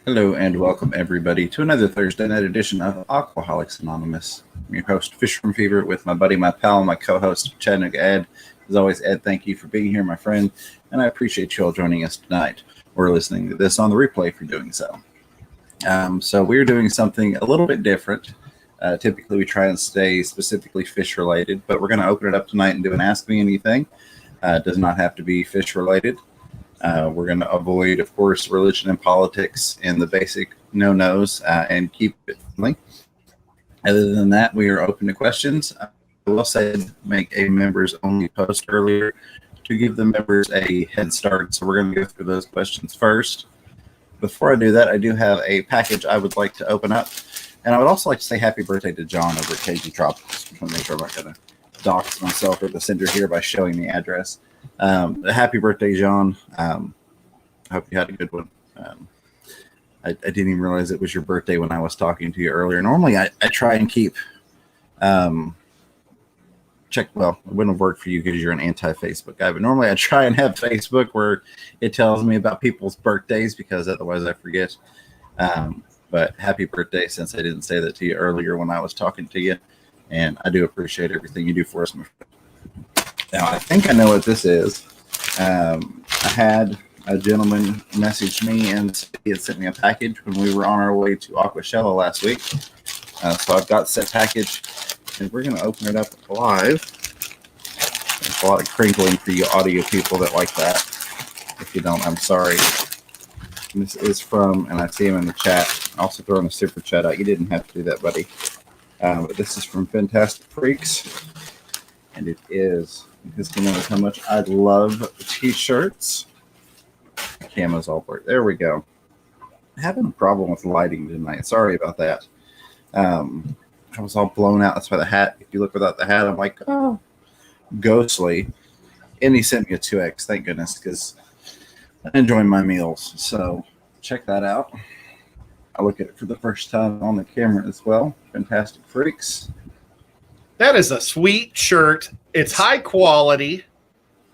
Hello and welcome everybody to another Thursday night edition of Aquaholics Anonymous. I'm your host, Fish from Fever, with my buddy, my pal, my co-host, Chattanooga Ed. As always, Ed, thank you for being here, my friend, and I appreciate you all joining us tonight or listening to this on the replay for doing so. So we're doing something a little bit different. Typically, we try and stay specifically fish-related, but we're going to open it up tonight and do an Ask Me Anything. It does not have to be fish-related. We're going to avoid, of course, religion and politics and the basic no-nos and keep it friendly. Other than that, we are open to questions. I will say make a members-only post earlier to give the members a head start. So we're going to go through those questions first. Before I do that, I do have a package I would like to open up. And I would also like to say happy birthday to John over at KG Tropics. I'm trying to make sure I'm not going to dox myself or the sender here by showing the address. Happy birthday, John. I hope you had a good one. I didn't even realize it was your birthday when I was talking to you earlier. Normally, I try and keep well, it wouldn't have worked for you because you're an anti-Facebook guy, but normally I try and have Facebook where it tells me about people's birthdays because otherwise I forget. But happy birthday, since I didn't say that to you earlier when I was talking to you. And I do appreciate everything you do for us, my friend. Now, I think I know what this is. I had a gentleman message me and he had sent me a package when we were on our way to Aquashella last week. So I've got said package, and we're going to open it up live. There's a lot of crinkling for you audio people that like that. If you don't, I'm sorry. And this is from, and I see him in the chat, also throwing a super chat out. You didn't have to do that, buddy. But this is from Fantastic Freaks. And it is, because you know how much I love t-shirts. Camo's all work. There we go. Having a problem with lighting tonight. Sorry about that. I was all blown out. That's why the hat, if you look without the hat, I'm like, oh, ghostly. And he sent me a 2X, thank goodness, because I enjoy my meals. So check that out. I look at it for the first time on the camera as well. Fantastic Freaks. That is a sweet shirt. It's high quality.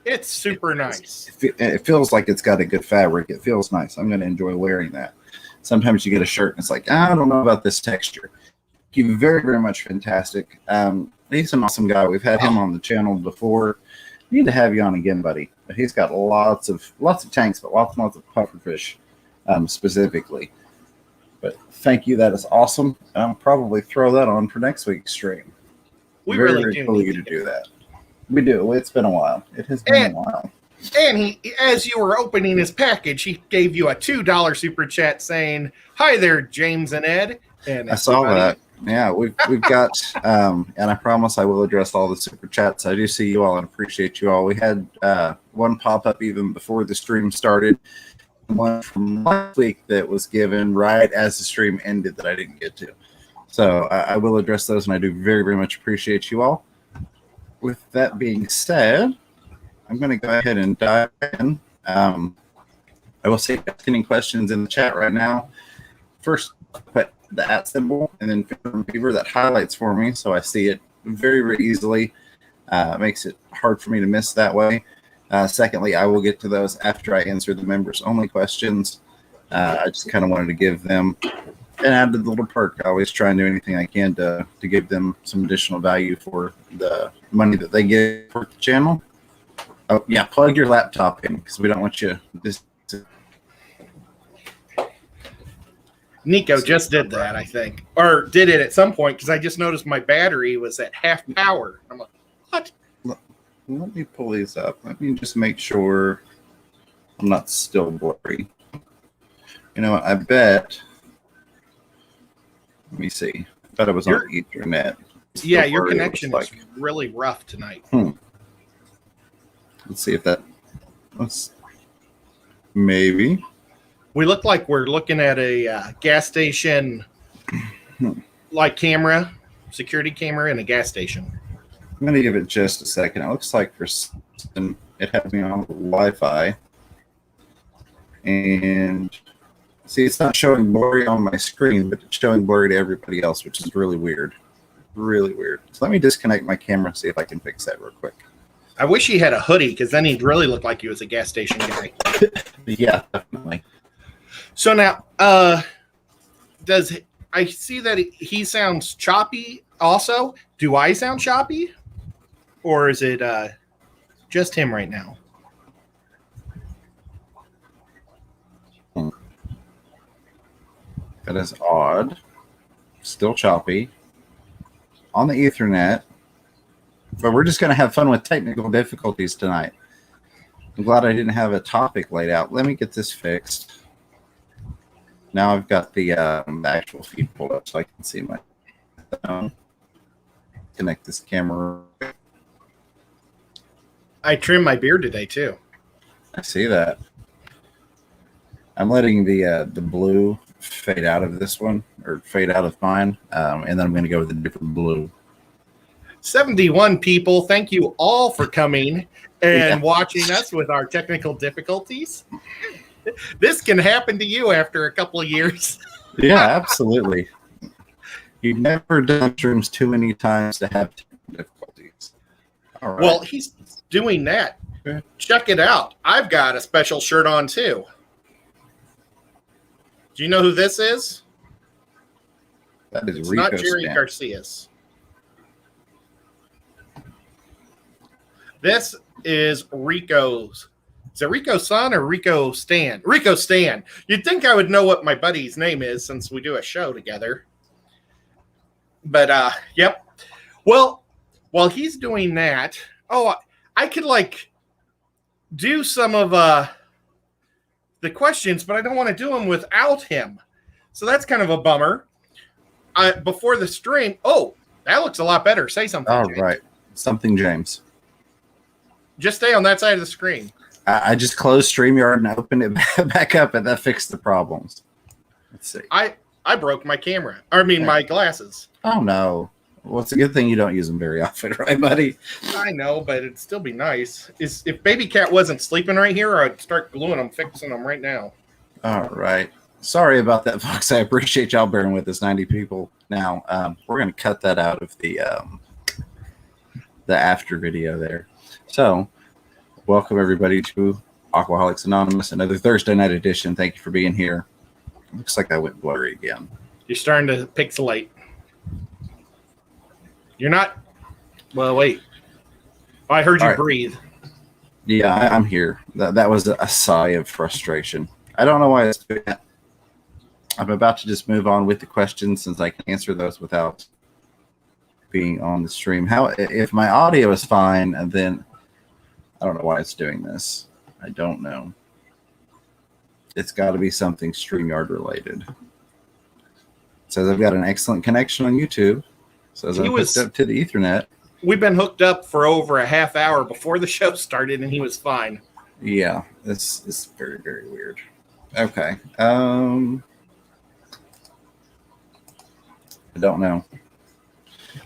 It's super nice. It feels like it's got a good fabric. It feels nice. I'm going to enjoy wearing that. Sometimes you get a shirt and it's like, I don't know about this texture. Thank you very, very much, Fantastic. He's an awesome guy. We've had him on the channel before. We need to have you on again, buddy. But he's got lots of tanks, but lots and lots of pufferfish specifically. But thank you. That is awesome. I'll probably throw that on for next week's stream. We very, really very do cool need you to do that. We do. It's been a while. It has been a while. And he, as you were opening his package, he gave you a $2 super chat saying, "Hi there, James and Ed." And I saw that. Yeah, we've got, and I promise I will address all the super chats. I do see you all and appreciate you all. We had one pop up even before the stream started. One from last week that was given right as the stream ended that I didn't get to. So I will address those, and I do very, very much appreciate you all. With that being said, I'm going to go ahead and dive in. I will say, ask any questions in the chat right now. First, put the @ symbol, and then Fever that highlights for me, so I see it very, very easily. Makes it hard for me to miss that way. Secondly, I will get to those after I answer the members-only questions. I just kind of wanted to give them an added little perk. I always try and do anything I can to give them some additional value for the money that they get for the channel. Oh, yeah, plug your laptop in because we don't want you just. Nico just did that, I think, or did it at some point because I just noticed my battery was at half power. I'm like, what? Let me pull these up. Let me just make sure I'm not still blurry. You know what? I bet. Let me see. I bet it was on Ethernet. Yeah, your connection is really rough tonight. Let's see if that. Maybe. We look like we're looking at a gas station, like camera, security camera in a gas station. I'm going to give it just a second. It looks like for some, it had me on Wi-Fi. And see, it's not showing blurry on my screen, but it's showing blurry to everybody else, which is really weird. Really weird. So let me disconnect my camera and see if I can fix that real quick. I wish he had a hoodie because then he'd really look like he was a gas station guy. Yeah, definitely. So now, does I see that he sounds choppy also? Do I sound choppy? Or is it just him right now? That is odd. Still choppy. On the Ethernet. But we're just going to have fun with technical difficulties tonight. I'm glad I didn't have a topic laid out. Let me get this fixed. Now I've got the actual feed pulled up so I can see my phone. Connect this camera. I trimmed my beard today too. I see that. I'm letting the blue fade out of this one, or fade out of mine, and then I'm going to go with a different blue. 71 people. Thank you all for coming and watching us with our technical difficulties. This can happen to you after a couple of years. Yeah, absolutely. You've never done streams too many times to have technical difficulties. All right. Well, he's doing that. Check it out. I've got a special shirt on too. Do you know who this is? That is It's Rico not Jerry Stamp. Garcia's. This is Rico's. Is it Rico's son or Rico Stan? Rico Stan. You'd think I would know what my buddy's name is since we do a show together. But, yep. Well, while he's doing that, I could, do some of the questions, but I don't want to do them without him. So that's kind of a bummer. Before the stream, that looks a lot better. Say something, All James. right. Something, James. Just stay on that side of the screen. I just closed StreamYard and opened it back up, and that fixed the problems. Let's see. I broke my camera. My glasses. Oh, no. Well, it's a good thing you don't use them very often, right, buddy? I know, but it'd still be nice. If Baby Cat wasn't sleeping right here, I'd start gluing them, fixing them right now. All right. Sorry about that, folks. I appreciate y'all bearing with us, 90 people. Now, we're going to cut that out of the after video there. So, welcome everybody to Aquaholics Anonymous, another Thursday night edition. Thank you for being here. Looks like I went blurry again. You're starting to pixelate. You're not. Well, wait. I heard you breathe. Yeah, I'm here. That was a sigh of frustration. I don't know why it's doing that. I'm about to just move on with the questions since I can answer those without being on the stream. If my audio is fine, then I don't know why it's doing this. I don't know. It's got to be something StreamYard related. It says I've got an excellent connection on YouTube. It says I'm hooked up to the Ethernet. We've been hooked up for over a half hour before the show started, and he was fine. Yeah, it's very, very weird. Okay. I don't know.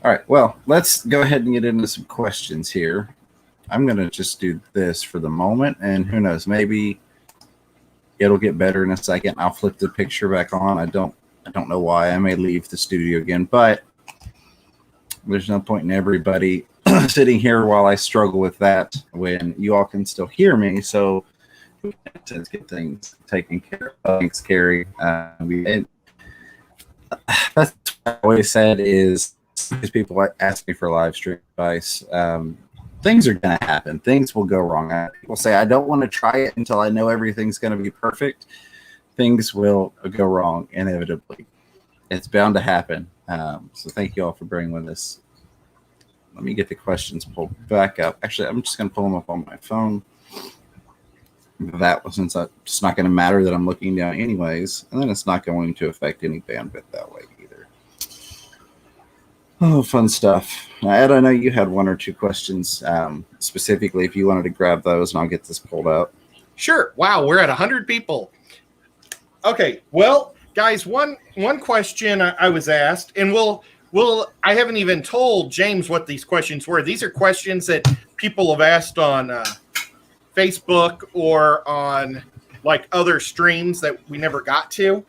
All right. Well, let's go ahead and get into some questions here. I'm going to just do this for the moment, and who knows, maybe it'll get better in a second. I'll flip the picture back on. I don't know why. I may leave the studio again, but there's no point in everybody sitting here while I struggle with that when you all can still hear me. So let's get things taken care of. Thanks, Carrie. That's what I always said is these people ask me for live stream advice. Things are going to happen. Things will go wrong. People say, I don't want to try it until I know everything's going to be perfect. Things will go wrong inevitably. It's bound to happen. So thank you all for bearing with us. Let me get the questions pulled back up. Actually, I'm just going to pull them up on my phone. Since it's not going to matter that I'm looking down anyways, and then it's not going to affect any bandwidth that way either. Oh, fun stuff. Ed, I know you had one or two questions specifically if you wanted to grab those, and I'll get this pulled up. Sure. Wow, we're at 100 people. Okay, well, guys, one question I was asked, and I haven't even told James what these questions were. These are questions that people have asked on Facebook or on other streams that we never got to.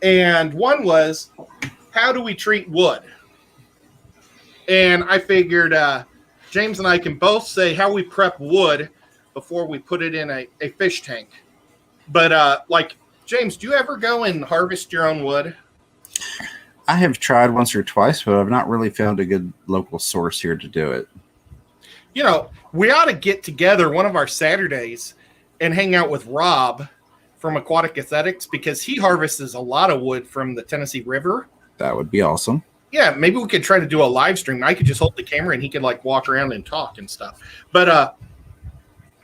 And one was, how do we treat wood? And I figured James and I can both say how we prep wood before we put it in a fish tank. But James, do you ever go and harvest your own wood? I have tried once or twice, but I've not really found a good local source here to do it. You know, we ought to get together one of our Saturdays and hang out with Rob from Aquatic Aesthetics, because he harvests a lot of wood from the Tennessee River. That would be awesome. Yeah, maybe we could try to do a live stream. I could just hold the camera and he could like walk around and talk and stuff. But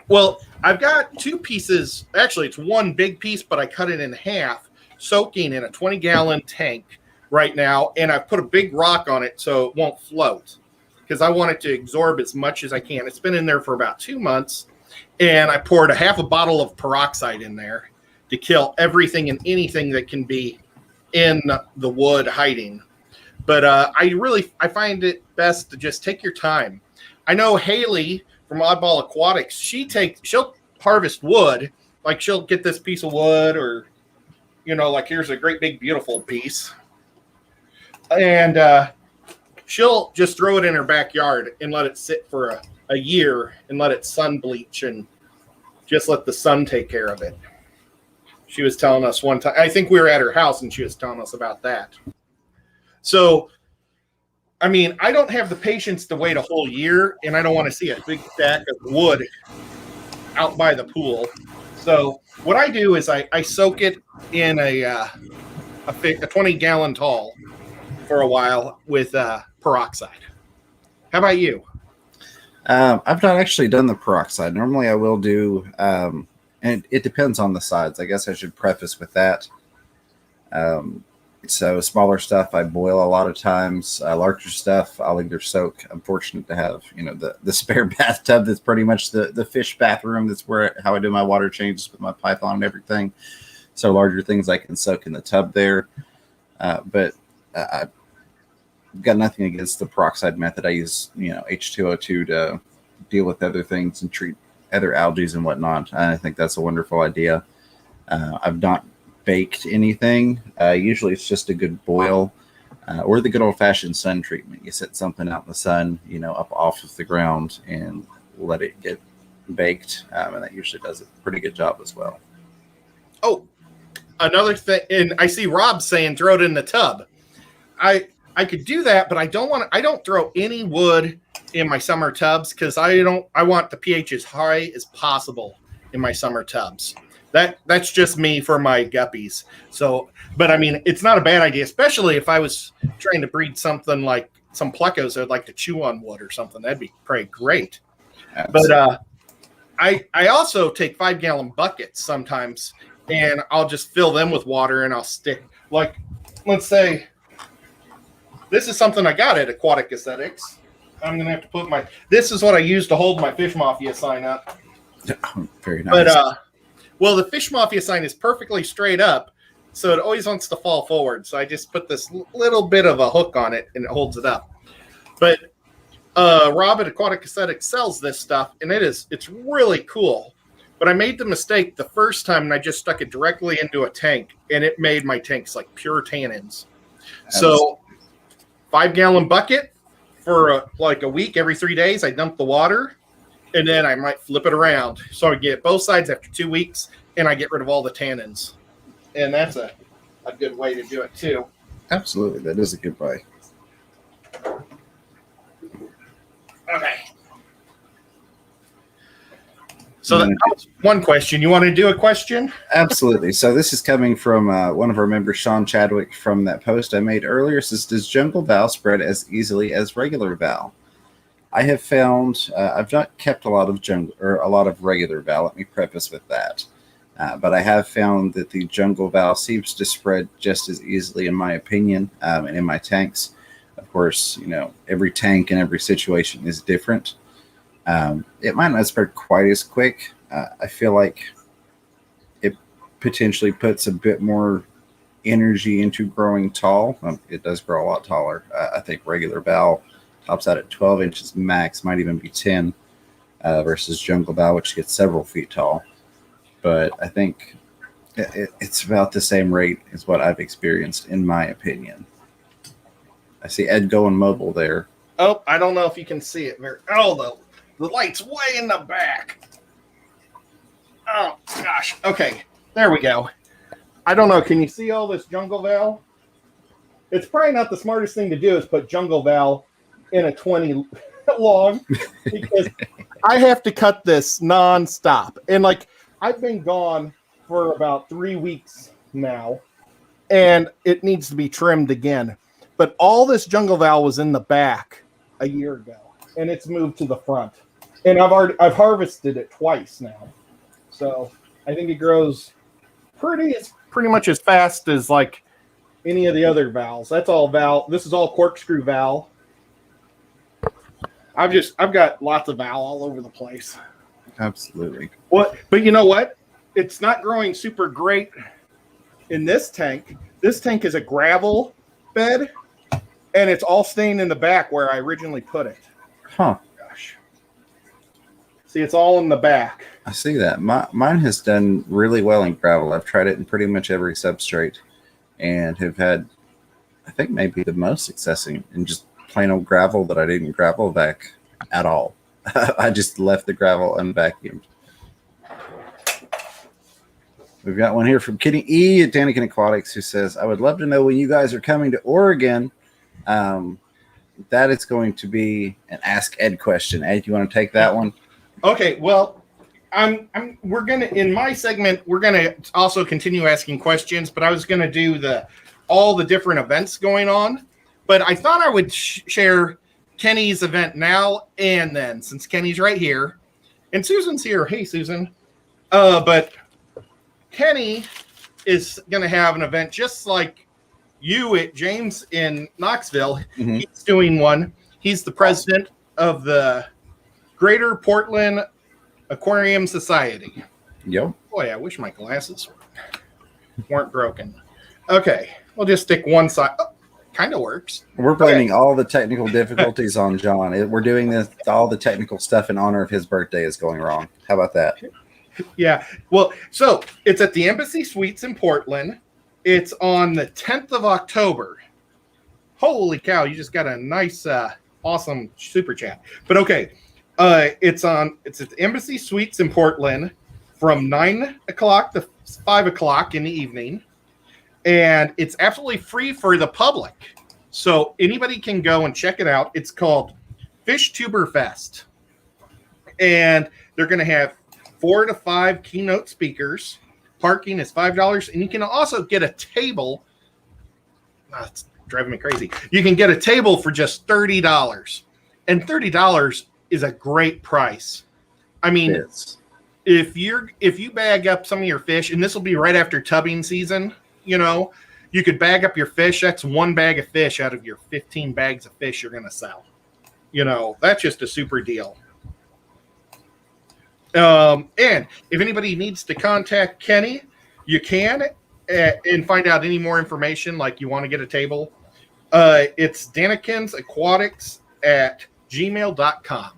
well, I've got two pieces. Actually, it's one big piece, but I cut it in half, soaking in a 20-gallon tank right now, and I've put a big rock on it so it won't float, because I want it to absorb as much as I can. It's been in there for about 2 months, and I poured a half a bottle of peroxide in there to kill everything and anything that can be in the wood hiding. But I find it best to just take your time. I know Haley from Oddball Aquatics, she'll harvest wood. Like, she'll get this piece of wood, or, you know, like, here's a great big beautiful piece. And she'll just throw it in her backyard and let it sit for a year and let it sun bleach and just let the sun take care of it. She was telling us one time, I think we were at her house and she was telling us about that. So, I mean, I don't have the patience to wait a whole year, and I don't want to see a big stack of wood out by the pool. So what I do is I soak it in a 20-gallon tall for a while with peroxide. How about you? I've not actually done the peroxide. Normally I will do, and it depends on the size. I guess I should preface with that. So smaller stuff I boil a lot of times. Larger stuff I'll either soak. I'm fortunate to have, you know, the spare bathtub that's pretty much the fish bathroom. That's how I do my water changes with my python and everything. So larger things I can soak in the tub there. But I've got nothing against the peroxide method. I use, you know, H2O2 to deal with other things and treat other algae and whatnot. And I think that's a wonderful idea. I've not baked anything. Usually it's just a good boil or the good old-fashioned sun treatment. You set something out in the sun, you know, up off of the ground and let it get baked, and that usually does a pretty good job as well. Oh, another thing, and I see Rob saying throw it in the tub. I could do that, but I don't throw any wood in my summer tubs, because I want the pH as high as possible in my summer tubs. That's just me for my guppies. So, but I mean, it's not a bad idea, especially if I was trying to breed something like some plecos that would like to chew on wood or something. That'd be pretty great. Absolutely. But I also take 5-gallon buckets sometimes, and I'll just fill them with water, and I'll stick, like, let's say this is something I got at Aquatic Aesthetics. I'm gonna have to put this is what I use to hold my Fish Mafia sign up. Very nice. But well, the Fish Mafia sign is perfectly straight up, so it always wants to fall forward. So I just put this little bit of a hook on it, and it holds it up. But Rob at Aquatic Aesthetics sells this stuff, and it's really cool. But I made the mistake the first time, and I just stuck it directly into a tank, and it made my tanks like pure tannins. So 5-gallon bucket for like a week, every 3 days, I dump the water. And then I might flip it around. So I get both sides after 2 weeks, and I get rid of all the tannins. And that's a good way to do it, too. Absolutely. That is a good way. Okay. So that was one question. You want to do a question? Absolutely. So this is coming from one of our members, Sean Chadwick, from that post I made earlier. It says, does jungle val spread as easily as regular val? I have found I've not kept a lot of jungle or a lot of regular val. Let me preface with that. But I have found that the jungle val seems to spread just as easily, in my opinion, and in my tanks. Of course, you know, every tank and every situation is different. It might not spread quite as quick. I feel like it potentially puts a bit more energy into growing tall. It does grow a lot taller. I think regular val tops out at 12 inches max, might even be 10, versus jungle val, which gets several feet tall. But I think it's about the same rate as what I've experienced, in my opinion. I see Ed going mobile there. Oh, I don't know if you can see it. Oh, the light's way in the back. Oh, gosh. Okay, there we go. I don't know. Can you see all this jungle val? It's probably not the smartest thing to do is put jungle val in a 20 long because I have to cut this nonstop. And like I've been gone for about 3 weeks now, and it needs to be trimmed again. But all this jungle val was in the back a year ago, and it's moved to the front. And I've harvested it twice now, so I think it grows pretty much as fast as like any of the other vals. That's all val. This is all corkscrew val. I've got lots of val all over the place. Absolutely. But you know what? It's not growing super great in this tank. This tank is a gravel bed, and it's all staying in the back where I originally put it. Huh. Gosh. See, it's all in the back. I see that. Mine has done really well in gravel. I've tried it in pretty much every substrate and have had, I think, maybe the most success in just plain old gravel that I didn't gravel vac at all. I just left the gravel unvacuumed. We've got one here from Kitty E at Anakin Aquatics who says, I would love to know when you guys are coming to Oregon. That is going to be an Ask Ed question. Ed, you want to take that one? Okay, well, we're gonna in my segment we're gonna also continue asking questions, but I was gonna do all the different events going on, but I thought I would share Kenny's event now and then since Kenny's right here and Susan's here. Hey, Susan. But Kenny is gonna have an event just like you at James in Knoxville. Mm-hmm. He's doing one. He's the president of the Greater Portland Aquarium Society. Yep. Boy, I wish my glasses weren't broken. Okay, we'll just stick one side. Oh, kind of works. We're blaming all the technical difficulties on John. We're doing this. All the technical stuff in honor of his birthday is going wrong. How about that? Yeah. Well, so it's at the Embassy Suites in Portland. It's on the 10th of October. Holy cow! You just got a nice, awesome super chat. But okay. It's at the Embassy Suites in Portland from 9 o'clock to 5 o'clock in the evening. And it's absolutely free for the public. So anybody can go and check it out. It's called Fish Tuber Fest. And they're going to have 4 to 5 keynote speakers. Parking is $5. And you can also get a table. It's driving me crazy. You can get a table for just $30. And $30 is a great price. I mean, if you bag up some of your fish, and this will be right after tubbing season, you could bag up your fish. That's one bag of fish out of your 15 bags of fish you're going to sell. That's just a super deal. And if anybody needs to contact Kenny, you can and find out any more information, like you want to get a table. It's Danikins Aquatics at gmail.com.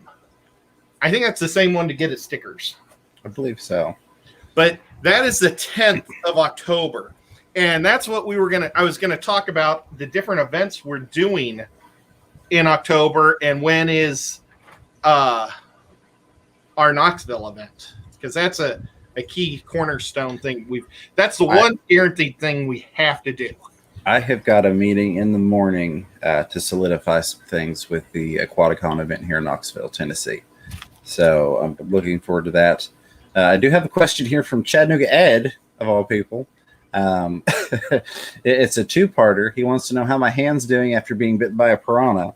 I think that's the same one to get at stickers. I believe so. But that is the 10th of October. And that's what I was going to talk about the different events we're doing in October and when is our Knoxville event. Because that's a key cornerstone thing. That's the one guaranteed thing we have to do. I have got a meeting in the morning to solidify some things with the Aquaticon event here in Knoxville, Tennessee. So I'm looking forward to that. I do have a question here from Chattanooga Ed, of all people. It's a two-parter. He wants to know how my hand's doing after being bitten by a piranha,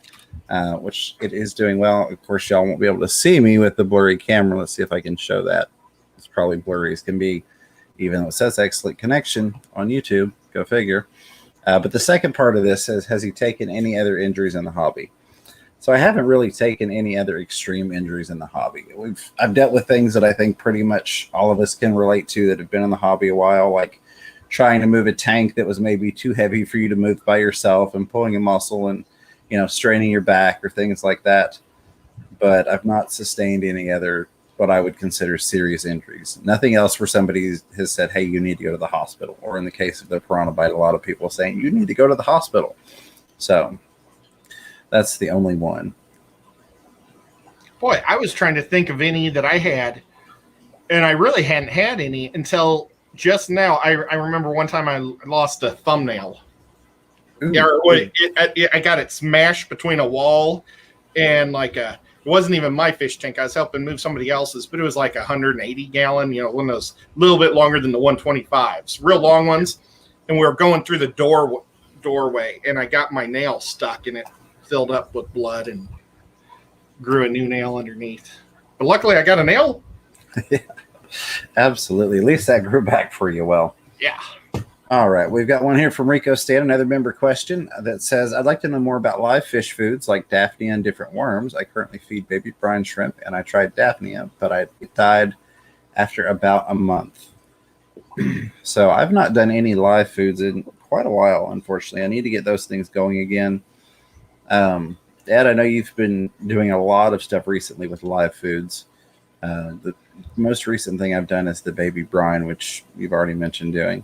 which it is doing well. Of course, y'all won't be able to see me with the blurry camera. Let's see if I can show that. It's probably blurry as can be, even though it says excellent connection on YouTube. Go figure. But the second part of this says, has he taken any other injuries in the hobby? So I haven't really taken any other extreme injuries in the hobby. I've dealt with things that I think pretty much all of us can relate to that have been in the hobby a while, like trying to move a tank that was maybe too heavy for you to move by yourself and pulling a muscle and, straining your back or things like that. But I've not sustained any other what I would consider serious injuries. Nothing else where somebody has said, hey, you need to go to the hospital. Or in the case of the piranha bite, a lot of people are saying, you need to go to the hospital. So that's the only one. Boy, I was trying to think of any that I had, and I really hadn't had any until just now, I remember one time I lost a thumbnail. Ooh, Yeah, I got it smashed between a wall and like it wasn't even my fish tank. I was helping move somebody else's, but it was like 180 gallon, one of those a little bit longer than the 125s, real long ones. And we were going through the doorway, and I got my nail stuck, and it filled up with blood and grew a new nail underneath. But luckily, I got a nail. Yeah, absolutely. At least that grew back for you well. Yeah. All right, we've got one here from Rico Stan, another member question that says, I'd like to know more about live fish foods like Daphnia and different worms. I currently feed baby brine shrimp, and I tried Daphnia, but it died after about a month. So I've not done any live foods in quite a while, unfortunately. I need to get those things going again. Ed, I know you've been doing a lot of stuff recently with live foods. The most recent thing I've done is the baby brine, which you've already mentioned doing.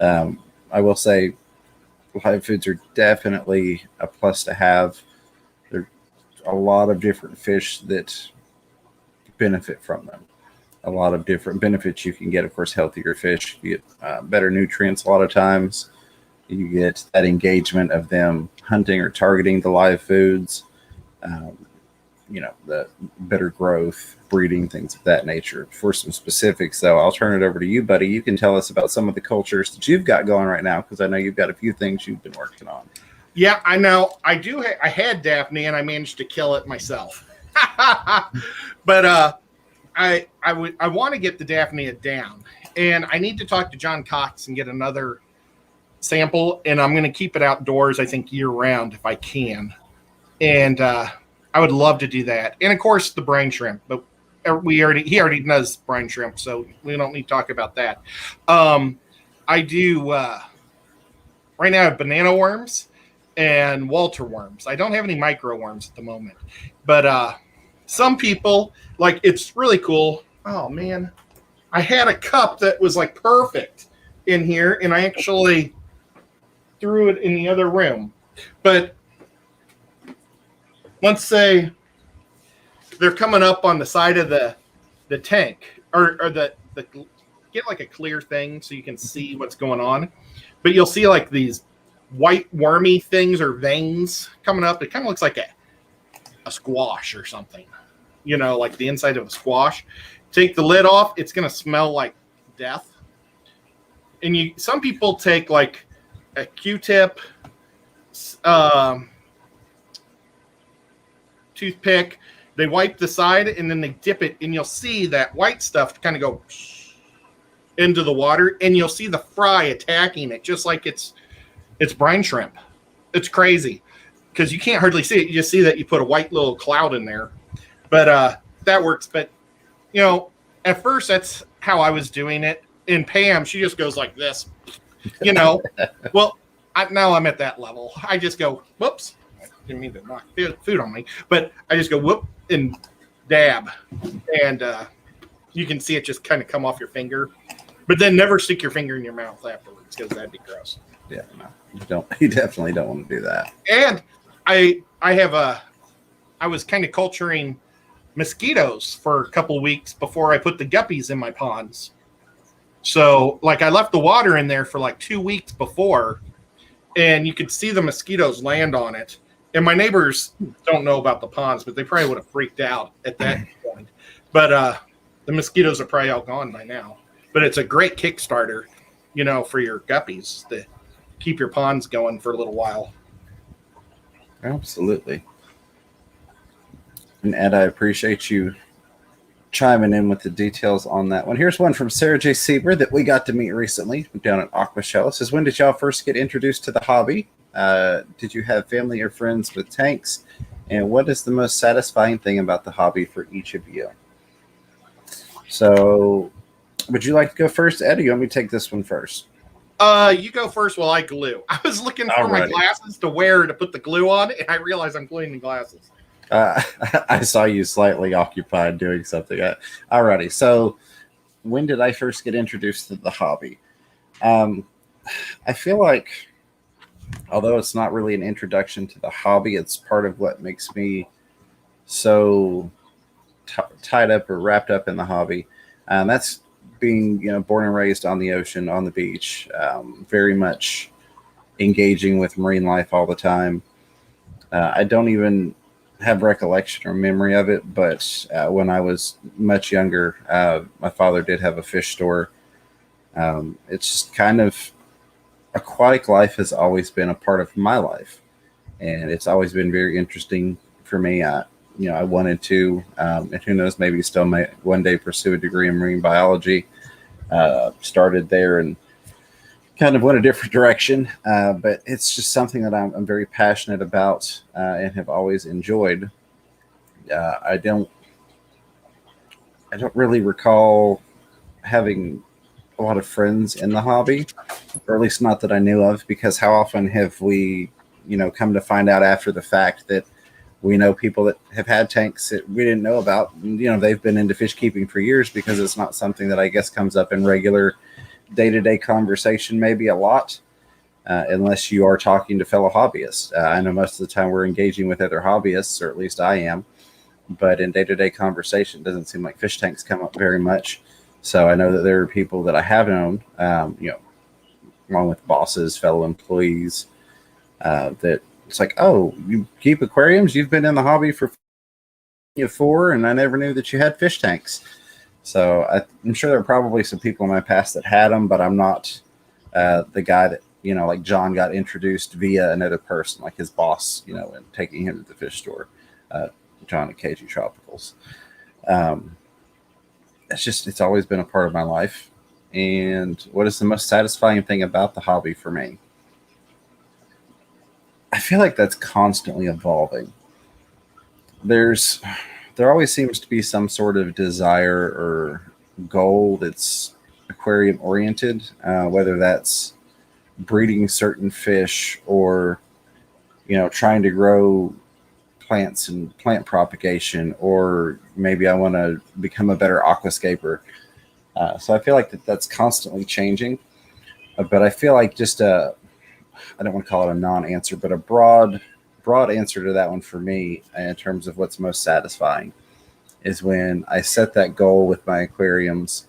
I will say live foods are definitely a plus to have. There are a lot of different fish that benefit from them. A lot of different benefits you can get. Of course, healthier fish. You get better nutrients a lot of times. You get that engagement of them hunting or targeting the live foods. The better growth, breeding, things of that nature. For some specifics, though, I'll turn it over to you, buddy. You can tell us about some of the cultures that you've got going right now, because I know you've got a few things you've been working on. Yeah, I know. I do. I had Daphne, and I managed to kill it myself. But I want to get the Daphnia down, and I need to talk to John Cox and get another sample, and I'm going to keep it outdoors, I think, year round if I can. And I would love to do that. And of course the brine shrimp, but he already does brine shrimp, so we don't need to talk about that. I do right now I have banana worms and Walter worms. I don't have any micro worms at the moment, but some people, like, it's really cool. Oh man, I had a cup that was like perfect in here, and I actually threw it in the other room. But let's say they're coming up on the side of the tank, or the get like a clear thing so you can see what's going on. But you'll see like these white wormy things or veins coming up. It kind of looks like a squash or something, like the inside of a squash. Take the lid off, it's going to smell like death. And some people take like a Q-tip, toothpick, they wipe the side, and then they dip it, and you'll see that white stuff kind of go into the water, and you'll see the fry attacking it just like it's brine shrimp. It's crazy because you can't hardly see it. You just see that you put a white little cloud in there. But that works. But at first that's how I was doing it. And Pam, she just goes like this, well, now I'm at that level. I just go, whoops. I didn't mean to knock food on me, but I just go whoop and dab, and you can see it just kind of come off your finger. But then never stick your finger in your mouth afterwards, because that'd be gross. Yeah, no, you don't. You definitely don't want to do that. And I was kind of culturing mosquitoes for a couple of weeks before I put the guppies in my ponds. So, like, I left the water in there for like 2 weeks before, and you could see the mosquitoes land on it. And my neighbors don't know about the ponds, but they probably would have freaked out at that point. But the mosquitoes are probably all gone by now. But it's a great Kickstarter, for your guppies to keep your ponds going for a little while. Absolutely. And Ed, I appreciate you chiming in with the details on that one. Here's one from Sarah J. Sieber that we got to meet recently down at Aquashell. It says, when did y'all first get introduced to the hobby? Did you have family or friends with tanks? And what is the most satisfying thing about the hobby for each of you? So, would you like to go first, Ed, or you want me to take this one first? You go first while I glue. I was looking for my glasses to wear to put the glue on, and I realized I'm gluing the glasses. I saw you slightly occupied doing something. Alrighty. So, when did I first get introduced to the hobby? I feel like, although it's not really an introduction to the hobby, it's part of what makes me so tied up or wrapped up in the hobby. That's being, born and raised on the ocean, on the beach, very much engaging with marine life all the time. I don't even have recollection or memory of it, but when I was much younger, my father did have a fish store. It's just kind of aquatic life has always been a part of my life, and it's always been very interesting for me. I wanted to, and who knows, maybe still may one day pursue a degree in marine biology. Started there and kind of went a different direction, but it's just something that I'm very passionate about and have always enjoyed. I don't really recall having a lot of friends in the hobby, or at least not that I knew of, because how often have we, come to find out after the fact that we know people that have had tanks that we didn't know about. And, they've been into fish keeping for years, because it's not something that I guess comes up in regular day-to-day conversation, maybe a lot, unless you are talking to fellow hobbyists. I know most of the time we're engaging with other hobbyists, or at least I am, but in day-to-day conversation, it doesn't seem like fish tanks come up very much. So I know that there are people that I have known, along with bosses, fellow employees, that it's like, oh, you keep aquariums? You've been in the hobby for 4, and I never knew that you had fish tanks. So I'm sure there are probably some people in my past that had them, but I'm not the guy that, like John got introduced via another person, like his boss, and taking him to the fish store, John at KG Tropicals. It's always been a part of my life. And what is the most satisfying thing about the hobby for me? I feel like that's constantly evolving. There always seems to be some sort of desire or goal that's aquarium oriented, whether that's breeding certain fish or, trying to grow plants and plant propagation, or maybe I want to become a better aquascaper. So I feel like that's constantly changing, but I feel like just I don't want to call it a non-answer, but a broad answer to that one for me in terms of what's most satisfying is when I set that goal with my aquariums,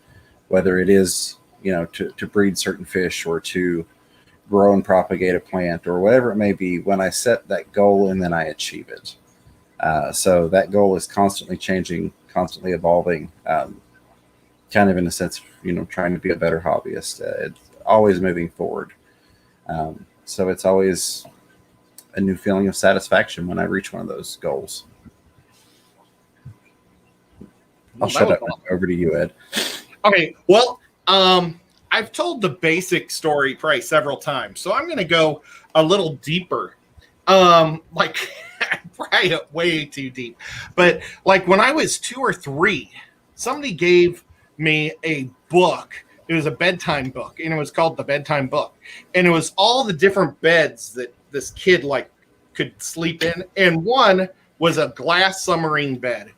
whether it is, to breed certain fish or to grow and propagate a plant or whatever it may be, when I set that goal and then I achieve it. So that goal is constantly changing, constantly evolving, kind of in a sense, trying to be a better hobbyist. It's always moving forward. So it's always a new feeling of satisfaction when I reach one of those goals. I'll shut up. Over to you, Ed. Okay. Well, I've told the basic story probably several times, so I'm going to go a little deeper. Like probably way too deep, but like when I was 2 or 3, somebody gave me a book. It was a bedtime book, and it was called The Bedtime Book, and it was all the different beds that this kid could sleep in, and one was a glass submarine bed,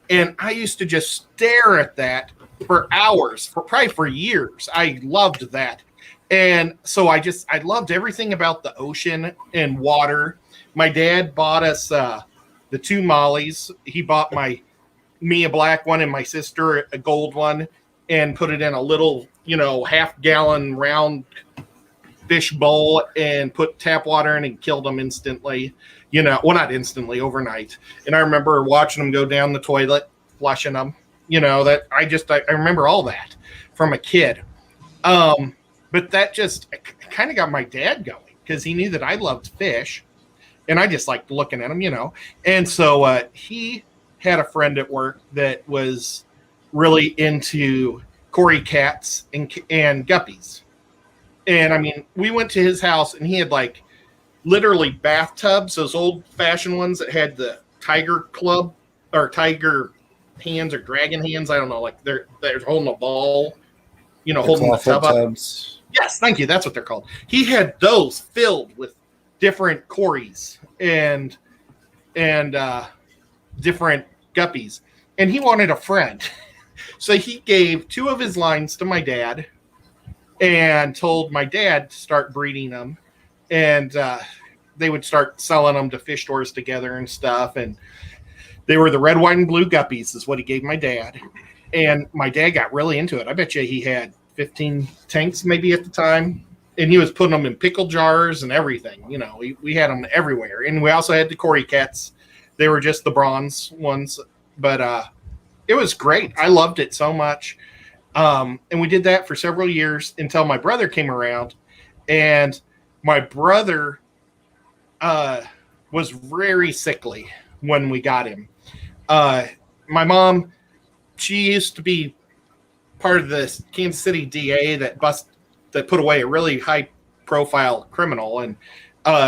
and I used to just stare at that for hours, probably for years. I loved that, and so I loved everything about the ocean and water. My dad bought us the 2 Mollies. He bought me a black one and my sister a gold one, and put it in a little, half-gallon round fish bowl and put tap water in and killed them instantly. Not instantly, overnight. And I remember watching them go down the toilet, flushing them. I remember all that from a kid. But that just kind of got my dad going, because he knew that I loved fish, and I just liked looking at them, And so he had a friend at work that was really into Cory cats and guppies. And I mean, we went to his house, and he had literally bathtubs, those old fashioned ones that had the tiger club or tiger hands or dragon hands. I don't know, they're holding a ball, holding the tub up. Tubs. Yes, thank you. That's what they're called. He had those filled with different Corys and different guppies, and he wanted a friend. So he gave 2 of his lines to my dad and told my dad to start breeding them, and they would start selling them to fish stores together and stuff. And they were the red, white, and blue guppies is what he gave my dad. And my dad got really into it. I bet you he had 15 tanks maybe at the time. And he was putting them in pickle jars and everything. You know, we had them everywhere. And we also had the Cory Cats. They were just the bronze ones. But it was great. I loved it so much. And we did that for several years until my brother came around. And my brother was very sickly when we got him. My mom, she used to be part of the Kansas City DA that put away a really high-profile criminal, and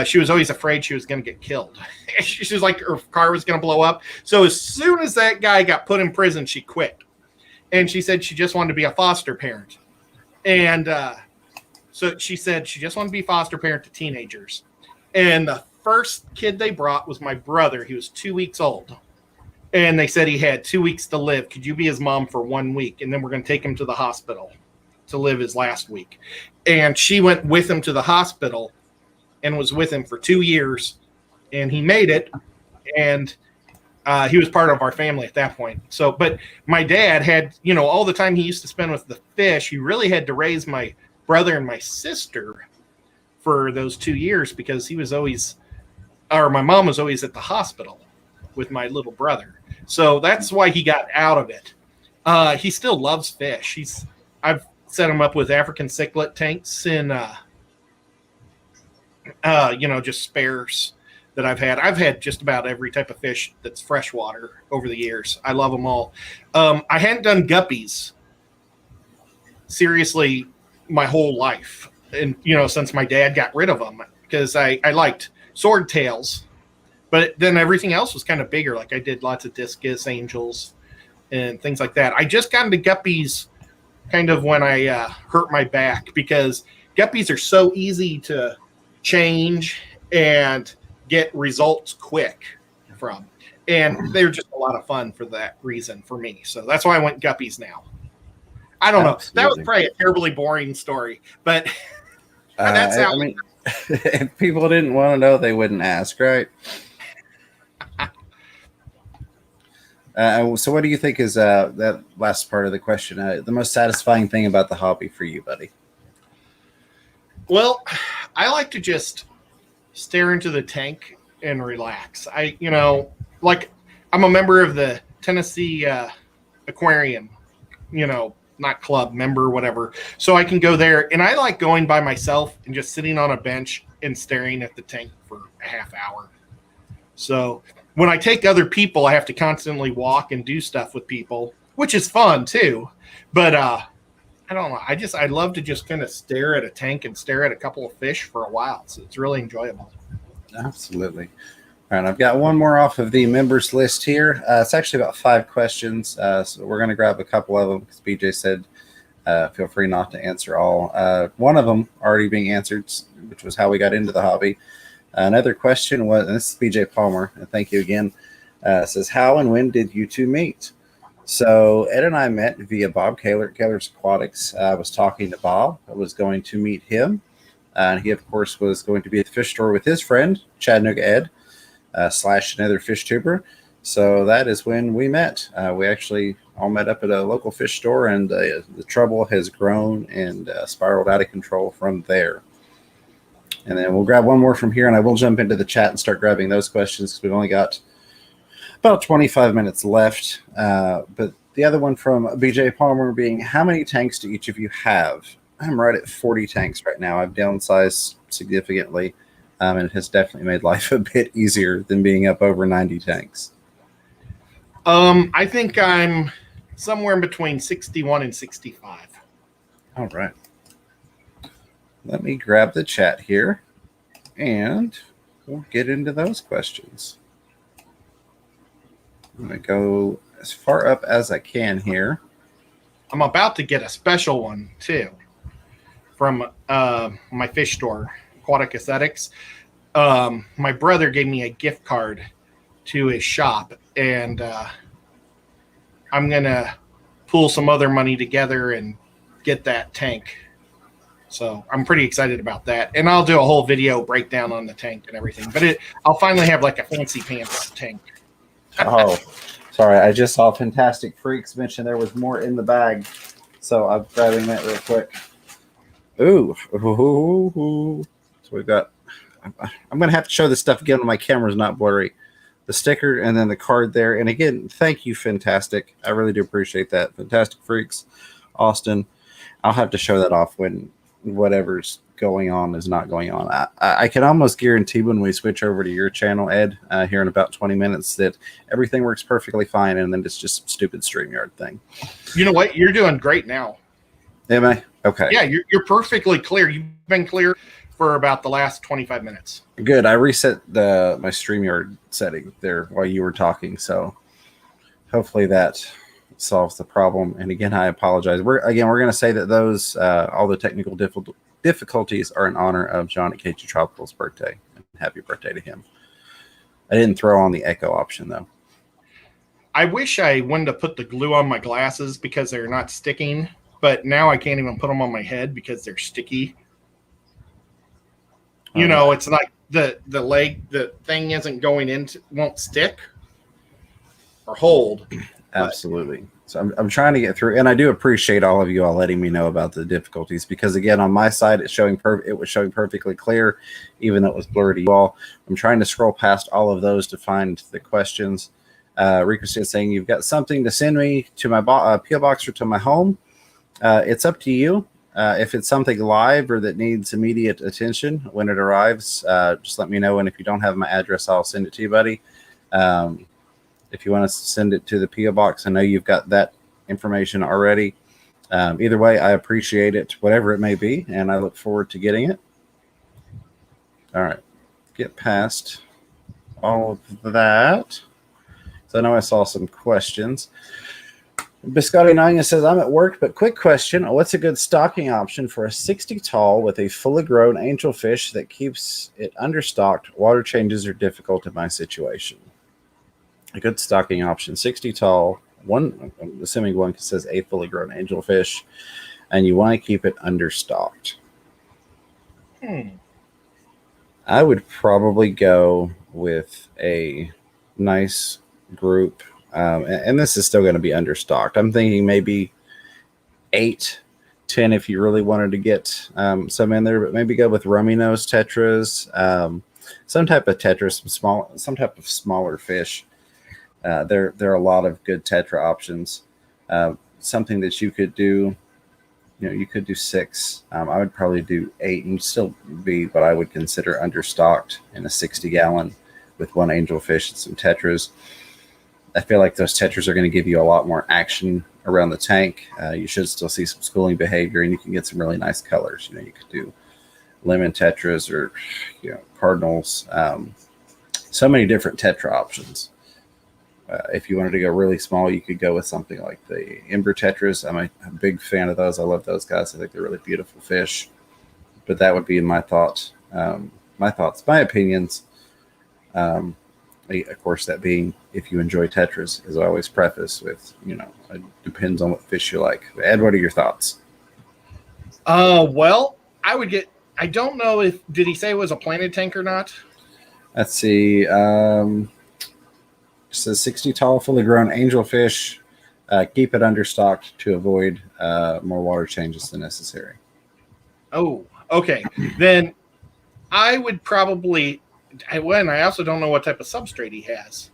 she was always afraid she was going to get killed. She was like her car was going to blow up. So as soon as that guy got put in prison, she quit. And she said she just wanted to be a foster parent. And so she said she just wanted to be foster parent to teenagers. And the first kid they brought was my brother. He was 2 weeks old. And they said he had 2 weeks to live. Could you be his mom for 1 week? And then we're going to take him to the hospital to live his last week. And she went with him to the hospital and was with him for 2 years. And he made it. And he was part of our family at that point. So, but my dad had, you know, all the time he used to spend with the fish, he really had to raise my brother and my sister for those 2 years because he was always, or my mom was always at the hospital with my little brother. So that's why he got out of it. He still loves fish. I've set him up with African cichlid tanks and, you know, just spares that I've had. I've had just about every type of fish that's freshwater over the years. I love them all. I hadn't done guppies seriously my whole life. And, you know, since my dad got rid of them, because I liked swordtails, but then everything else was kind of bigger. Like I did lots of discus angels and things like that. I just got into guppies kind of when I hurt my back, because guppies are so easy to change and get results quick from. And they're just a lot of fun for that reason for me. So that's why I went guppies now. I don't know. That was probably a terribly boring story, but that's how. I mean, if people didn't want to know, they wouldn't ask, right? So what do you think is that last part of the question, the most satisfying thing about the hobby for you, buddy? Well, I like to just stare into the tank and relax. You know, like I'm a member of the Tennessee Aquarium, you know, not club, member, whatever. So I can go there, and I like going by myself and just sitting on a bench and staring at the tank for a half hour. So when I take other people, I have to constantly walk and do stuff with people, which is fun too. But I don't know. I love to just kind of stare at a tank and stare at a couple of fish for a while. So it's really enjoyable. Absolutely. All right, I've got one more off of the members list here. It's actually about 5 questions, so we're going to grab a couple of them because BJ said feel free not to answer all. One of them already being answered, which was how we got into the hobby. Another question was, and this is BJ Palmer, and thank you again, says, how and when did you two meet? So Ed and I met via Bob Kaler, Kaler's Aquatics. I was talking to Bob. I was going to meet him. And he, of course, was going to be at the fish store with his friend, Chattanooga Ed, / another fish tuber. So that is when we met. We actually all met up at a local fish store, and the trouble has grown and spiraled out of control from there. And then we'll grab one more from here, and I will jump into the chat and start grabbing those questions because we've only got about 25 minutes left. But the other one from BJ Palmer being, how many tanks do each of you have? I'm right at 40 tanks right now. I've downsized significantly, and it has definitely made life a bit easier than being up over 90 tanks. I think I'm somewhere in between 61 and 65. All right. Let me grab the chat here, and we'll get into those questions. I'm going to go as far up as I can here. I'm about to get a special one, too, from my fish store, Aquatic Aesthetics. My brother gave me a gift card to his shop, and I'm going to pull some other money together and get that tank. So I'm pretty excited about that. And I'll do a whole video breakdown on the tank and everything. But I'll finally have like a fancy pants tank. Oh, Sorry, I just saw Fantastic Freaks mention there was more in the bag, so I'm grabbing that real quick. Ooh. So we've got. I'm going to have to show this stuff again when my camera's not blurry. The sticker and then the card there. And again, thank you, Fantastic. I really do appreciate that. Fantastic Freaks, Austin. I'll have to show that off when whatever's going on is not going on. I can almost guarantee when we switch over to your channel, Ed, here in about 20 minutes, that everything works perfectly fine, and then it's just some stupid StreamYard thing. You know what? You're doing great now. Am I? Okay. Yeah, you're perfectly clear. You've been clear for about the last 25 minutes. Good. I reset my StreamYard setting there while you were talking, so hopefully that solves the problem. And again, I apologize. We're going to say that those all the technical difficulties are in honor of John at KG Tropical's birthday. And happy birthday to him. I didn't throw on the echo option though. I wish I wanted to put the glue on my glasses because they're not sticking, but now I can't even put them on my head because they're sticky. You know, it's like the thing isn't going into, won't stick or hold. Absolutely. So I'm trying to get through, and I do appreciate all of you all letting me know about the difficulties, because again, on my side, it was showing perfectly clear, even though it was blurry to you all. I'm trying to scroll past all of those to find the questions. Rico is saying, you've got something to send me to my PO box or to my home. It's up to you. If it's something live or that needs immediate attention when it arrives, just let me know. And if you don't have my address, I'll send it to you, buddy. If you want to send it to the PO box, I know you've got that information already. Either way, I appreciate it, whatever it may be, and I look forward to getting it. All right, get past all of that. So I know I saw some questions. Biscotti Nanga says, I'm at work, but quick question. What's a good stocking option for a 60 tall with a fully grown angelfish that keeps it understocked? Water changes are difficult in my situation. A good stocking option, 60 tall, one, I'm assuming one says a fully grown angelfish, and you want to keep it understocked. I would probably go with a nice group. And this is still going to be understocked. I'm thinking maybe 8, 10 if you really wanted to get some in there, but maybe go with rummy nose tetras, some type of tetras, some type of smaller fish. There are a lot of good tetra options. Something that you could do, you could do 6. I would probably do 8 and still be what I would consider understocked in a 60-gallon with one angelfish and some tetras. I feel like those tetras are going to give you a lot more action around the tank. You should still see some schooling behavior, and you can get some really nice colors. You could do lemon tetras or cardinals. So many different tetra options. If you wanted to go really small, you could go with something like the Ember tetras. I'm a big fan of those. I love those guys. I think they're really beautiful fish. But that would be my thoughts, my opinions. Of course, that being, if you enjoy tetras, as I always preface with, it depends on what fish you like. Ed, what are your thoughts? Well, I don't know did he say it was a planted tank or not? Let's see. It says 60 tall, fully grown angelfish. Keep it understocked to avoid more water changes than necessary. Oh, okay. Then I would probably... I also don't know what type of substrate he has,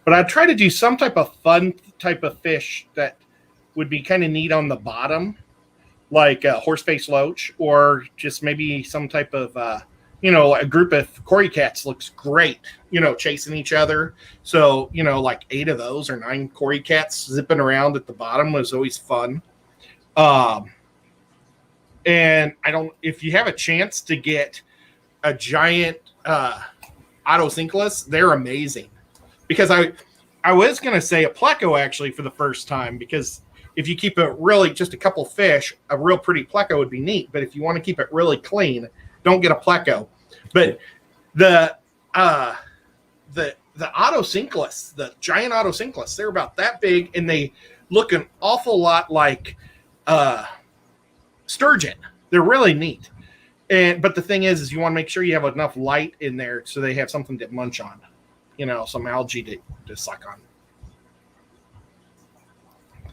but I'd try to do some type of fun type of fish that would be kind of neat on the bottom, like a horseface loach, or just maybe some type of, a group of cory cats looks great, chasing each other. So, like 8 of those or 9 cory cats zipping around at the bottom was always fun. And if you have a chance to get a giant autocinklus, they're amazing, because I was going to say a pleco actually for the first time, because if you keep it really just a couple fish, a real pretty pleco would be neat. But if you want to keep it really clean, don't get a pleco. But the autocinklus, the giant autocinklus, they're about that big, and they look an awful lot like sturgeon. They're really neat. But the thing is you want to make sure you have enough light in there so they have something to munch on, some algae to suck on.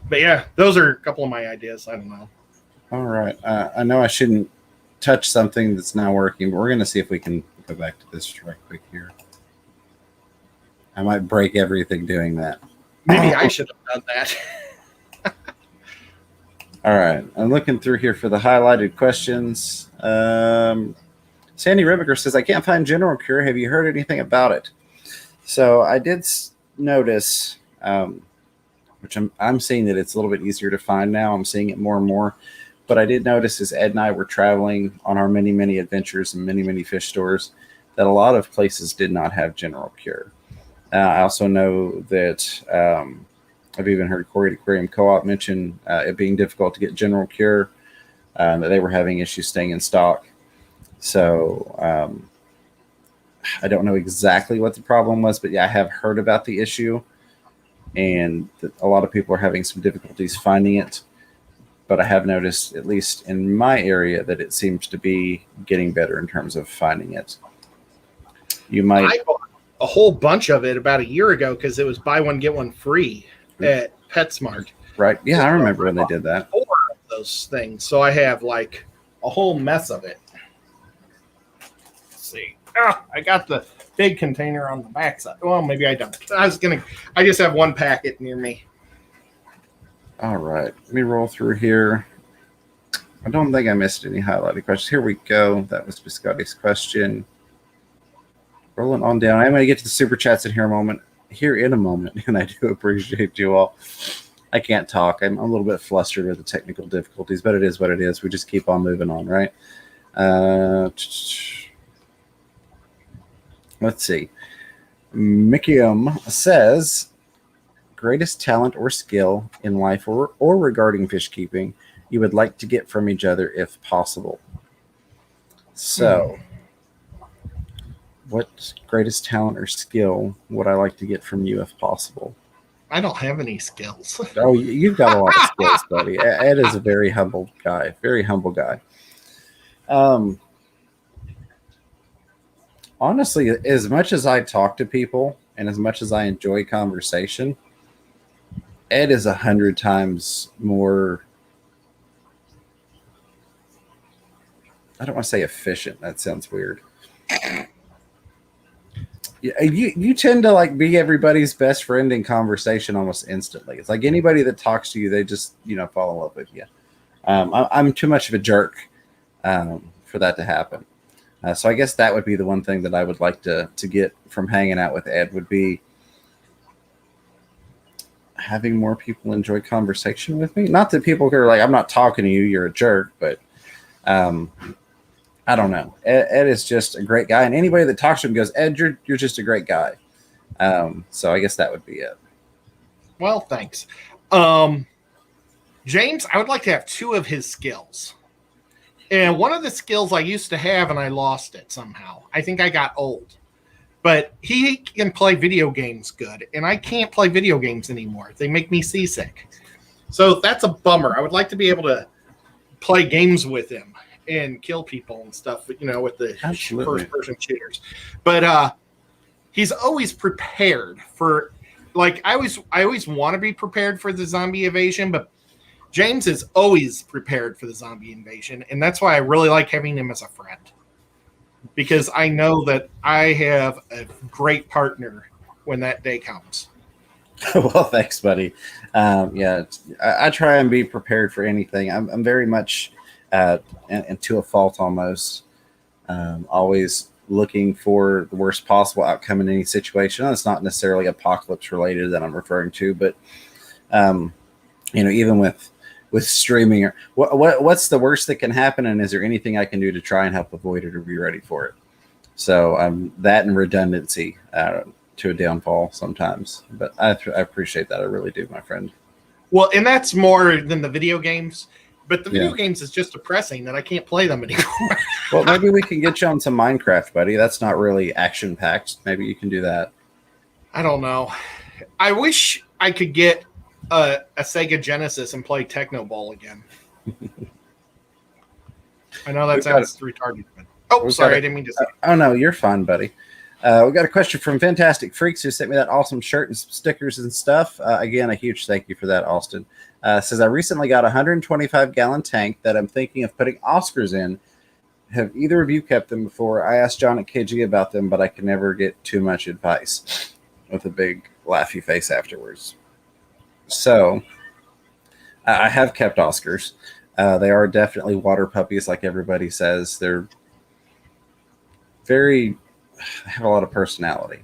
But yeah, those are a couple of my ideas. I don't know. All right. I know I shouldn't touch something that's not working, but we're going to see if we can go back to this right quick here. I might break everything doing that. Maybe I should have done that. All right. I'm looking through here for the highlighted questions. Sandy Ribiker says, I can't find General Cure. Have you heard anything about it? So I did notice, which I'm seeing that it's a little bit easier to find now. I'm seeing it more and more. But I did notice as Ed and I were traveling on our many, many adventures and many, many fish stores that a lot of places did not have General Cure. I also know that I've even heard Corey at Aquarium Co-op mention it being difficult to get General Cure, that they were having issues staying in stock. So I don't know exactly what the problem was, but yeah, I have heard about the issue, and that a lot of people are having some difficulties finding it. But I have noticed, at least in my area, that it seems to be getting better in terms of finding it. You might. I bought a whole bunch of it about a year ago because it was buy one get one free at PetSmart. Right? Yeah, I remember when they did that. 4 of those things, so I have like a whole mess of it. Let's see. I got the big container on the backside. Well, maybe I don't. I just have one packet near me. All right, let me roll through here. I don't think I missed any highlighted questions. Here we go. That was Biscotti's question. Rolling on down. I'm going to get to the super chats in a moment, and I do appreciate you all. I can't talk. I'm a little bit flustered with the technical difficulties, but it is what it is. We just keep on moving on, right? Let's see. Mikium says, greatest talent or skill in life or regarding fish keeping you would like to get from each other if possible. So, what greatest talent or skill would I like to get from you if possible? I don't have any skills. Oh, you've got a lot of skills, buddy. Ed is a very humble guy. Very humble guy. Honestly, as much as I talk to people and as much as I enjoy conversation, Ed is 100 times more, I don't want to say efficient. That sounds weird. You tend to like be everybody's best friend in conversation almost instantly. It's like anybody that talks to you, they just, fall in love with you. I'm too much of a jerk for that to happen. So I guess that would be the one thing that I would like to get from hanging out with Ed would be having more people enjoy conversation with me. Not that people are like, I'm not talking to you, you're a jerk, but I don't know. Ed is just a great guy, and anybody that talks to him goes, Ed, you're just a great guy. So I guess that would be it. Well, thanks. James, I would like to have 2 of his skills. And one of the skills I used to have, and I lost it somehow. I think I got old. But he can play video games good, and I can't play video games anymore. They make me seasick. So that's a bummer. I would like to be able to play games with him and kill people and stuff, with the first-person shooters. But he's always prepared for, like, I always want to be prepared for the zombie invasion, but James is always prepared for the zombie invasion, and that's why I really like having him as a friend. Because I know that I have a great partner when that day comes. Well, thanks, buddy. I try and be prepared for anything. I'm very much, and to a fault almost, always looking for the worst possible outcome in any situation. It's not necessarily apocalypse related that I'm referring to, but even with streaming, or what's the worst that can happen, and is there anything I can do to try and help avoid it or be ready for it? So that and redundancy to a downfall sometimes, but I appreciate that. I really do, my friend. Well, and that's more than the video games, but the video games is just depressing that I can't play them anymore. Well, maybe we can get you on some Minecraft, buddy. That's not really action packed. Maybe you can do that. I don't know. I wish I could get a Sega Genesis and play Techno Bowl again. I know that sounds retarded. Sorry, I didn't mean to say. Oh no, you're fine, buddy. We got a question from Fantastic Freaks, who sent me that awesome shirt and some stickers and stuff. Again, a huge thank you for that, Austin. Says, I recently got a 125-gallon tank that I'm thinking of putting Oscars in. Have either of you kept them before? I asked John at KG about them, but I could never get too much advice, with a big laughy face afterwards. So, I have kept Oscars. They are definitely water puppies, like everybody says. They're have a lot of personality.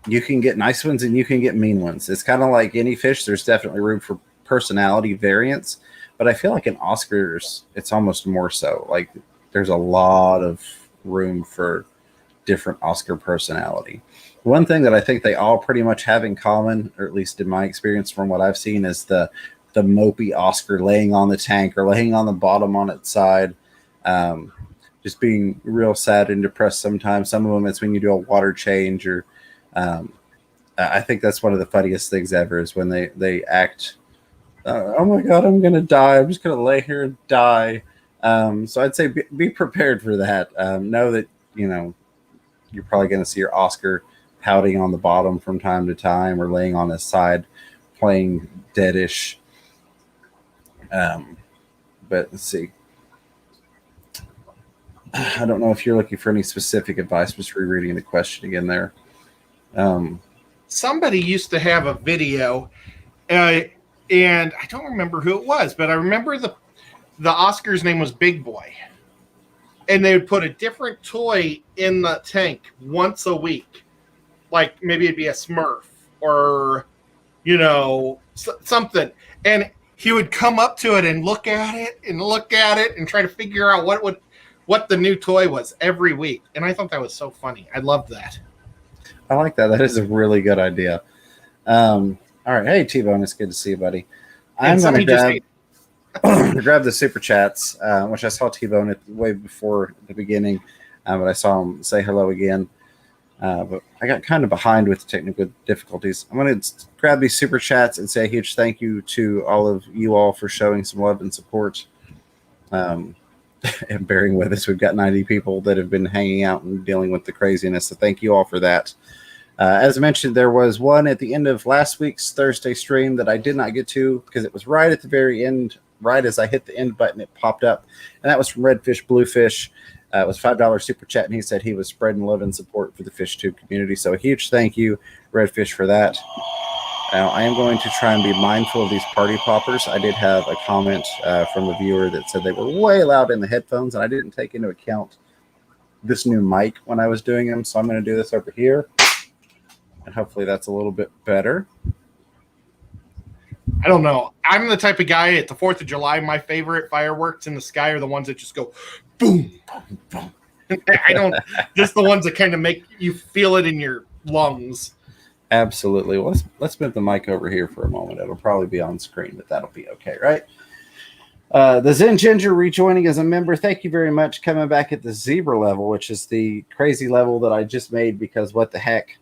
You can get nice ones and you can get mean ones. It's kind of like any fish. There's definitely room for personality variance, but I feel like in Oscars, it's almost more so. Like there's a lot of room for different Oscar personality. One thing that I think they all pretty much have in common, or at least in my experience from what I've seen, is the mopey Oscar laying on the tank or laying on the bottom on its side. Just being real sad and depressed sometimes. Some of them, it's when you do a water change, or I think that's one of the funniest things ever is when they act, oh my God, I'm going to die. I'm just going to lay here and die. So I'd say be prepared for that. Know that, you're probably going to see your Oscar pouting on the bottom from time to time, or laying on his side, playing deadish. But let's see. I don't know if you're looking for any specific advice. Just rereading the question again there. Somebody used to have a video, and I don't remember who it was, but I remember the Oscar's name was Big Boy. And they would put a different toy in the tank once a week. Like maybe it'd be a Smurf or, something. And he would come up to it and look at it and try to figure out what the new toy was every week. And I thought that was so funny. I loved that. I like that. That is a really good idea. All right. Hey, T-Bone. It's good to see you, buddy. I'm going to grab the super chats, which I saw T-Bone way before the beginning, but I saw him say hello again. But I got kind of behind with the technical difficulties. I'm going to grab these super chats and say a huge thank you to all of you all for showing some love and support. And bearing with us. We've got 90 people that have been hanging out and dealing with the craziness. So thank you all for that. As I mentioned, there was one at the end of last week's Thursday stream that I did not get to because it was right at the very end, right as I hit the end button, it popped up. And that was from Redfish Bluefish. It was $5 super chat, and he said he was spreading love and support for the FishTube community. So a huge thank you, Redfish, for that. Now, I am going to try and be mindful of these party poppers. I did have a comment from a viewer that said they were way loud in the headphones, and I didn't take into account this new mic when I was doing them. So I'm going to do this over here, and hopefully that's a little bit better. I don't know. I'm the type of guy at the 4th of July, my favorite fireworks in the sky are the ones that just go boom, boom, boom. Just the ones that kind of make you feel it in your lungs. Absolutely. Well, let's move the mic over here for a moment. It'll probably be on screen, but that'll be okay, right? The Zen Ginger rejoining as a member. Thank you very much. Coming back at the zebra level, which is the crazy level that I just made because what the heck?